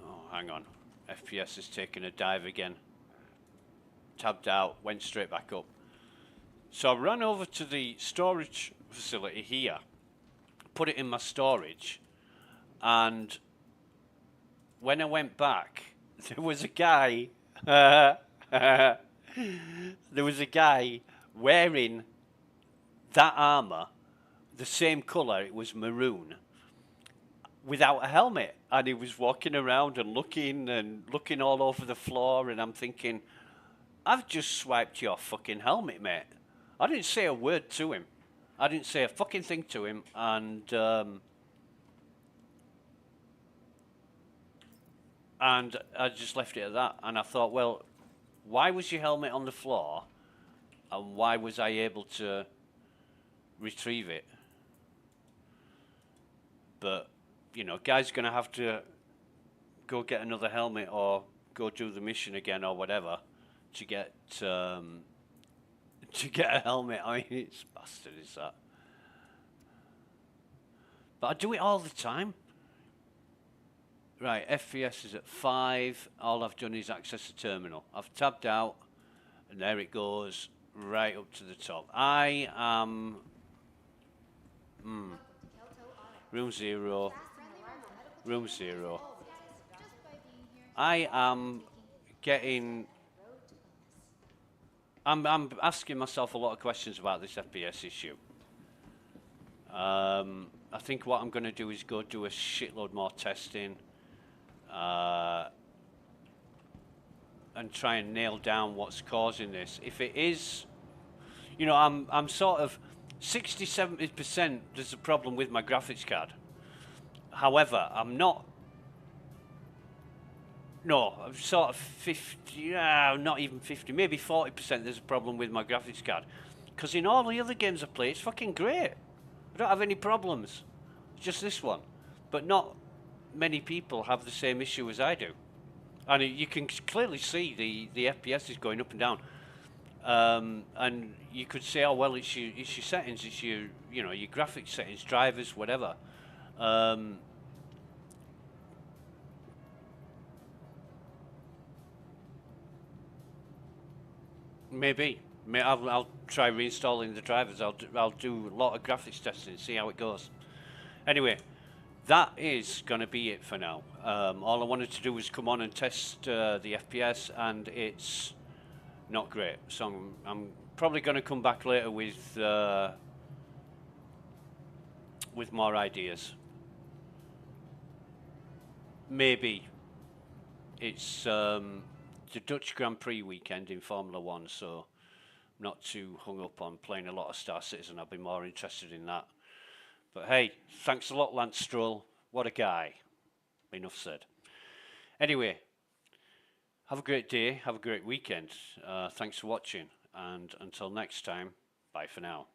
Speaker 1: Oh, hang on. FPS is taking a dive again. Tabbed out, went straight back up. So I ran over to the storage facility here, put it in my storage, and when I went back, there was a guy there was a guy wearing that armor, the same color, it was maroon, without a helmet, and he was walking around and looking all over the floor, and I'm thinking, I've just swiped your fucking helmet, mate. I didn't say a word to him. I didn't say a fucking thing to him, and I just left it at that. And I thought, well, why was your helmet on the floor, and why was I able to retrieve it? But you know, guy's gonna have to go get another helmet or go do the mission again or whatever to get a helmet. I mean, it's bastard, is that? But I do it all the time. Right, FPS is at 5. All I've done is access the terminal. I've tabbed out, and there it goes, right up to the top. I am room 0. Room 0. I am getting... I'm asking myself a lot of questions about this FPS issue. I think what I'm going to do is go do a shitload more testing. And try and nail down what's causing this. If it is... You know, I'm sort of... 60-70% there's a problem with my graphics card. However, I'm not... No, I'm sort of 50... not even 50. Maybe 40% there's a problem with my graphics card. Because in all the other games I play, it's fucking great. I don't have any problems. It's just this one. But not many people have the same issue as I do. And you can clearly see the FPS is going up and down. And you could say, oh well, it's your settings, it's your your graphics settings, drivers, whatever. Maybe. I'll try reinstalling the drivers. I'll do a lot of graphics testing, see how it goes. Anyway, that is going to be it for now. All I wanted to do was come on and test the FPS, and it's not great. So I'm probably going to come back later with more ideas. Maybe it's the Dutch Grand Prix weekend in Formula 1, so I'm not too hung up on playing a lot of Star Citizen. I'll be more interested in that. But hey, thanks a lot, Lance Stroll. What a guy. Enough said. Anyway, have a great day. Have a great weekend. Thanks for watching. And until next time, bye for now.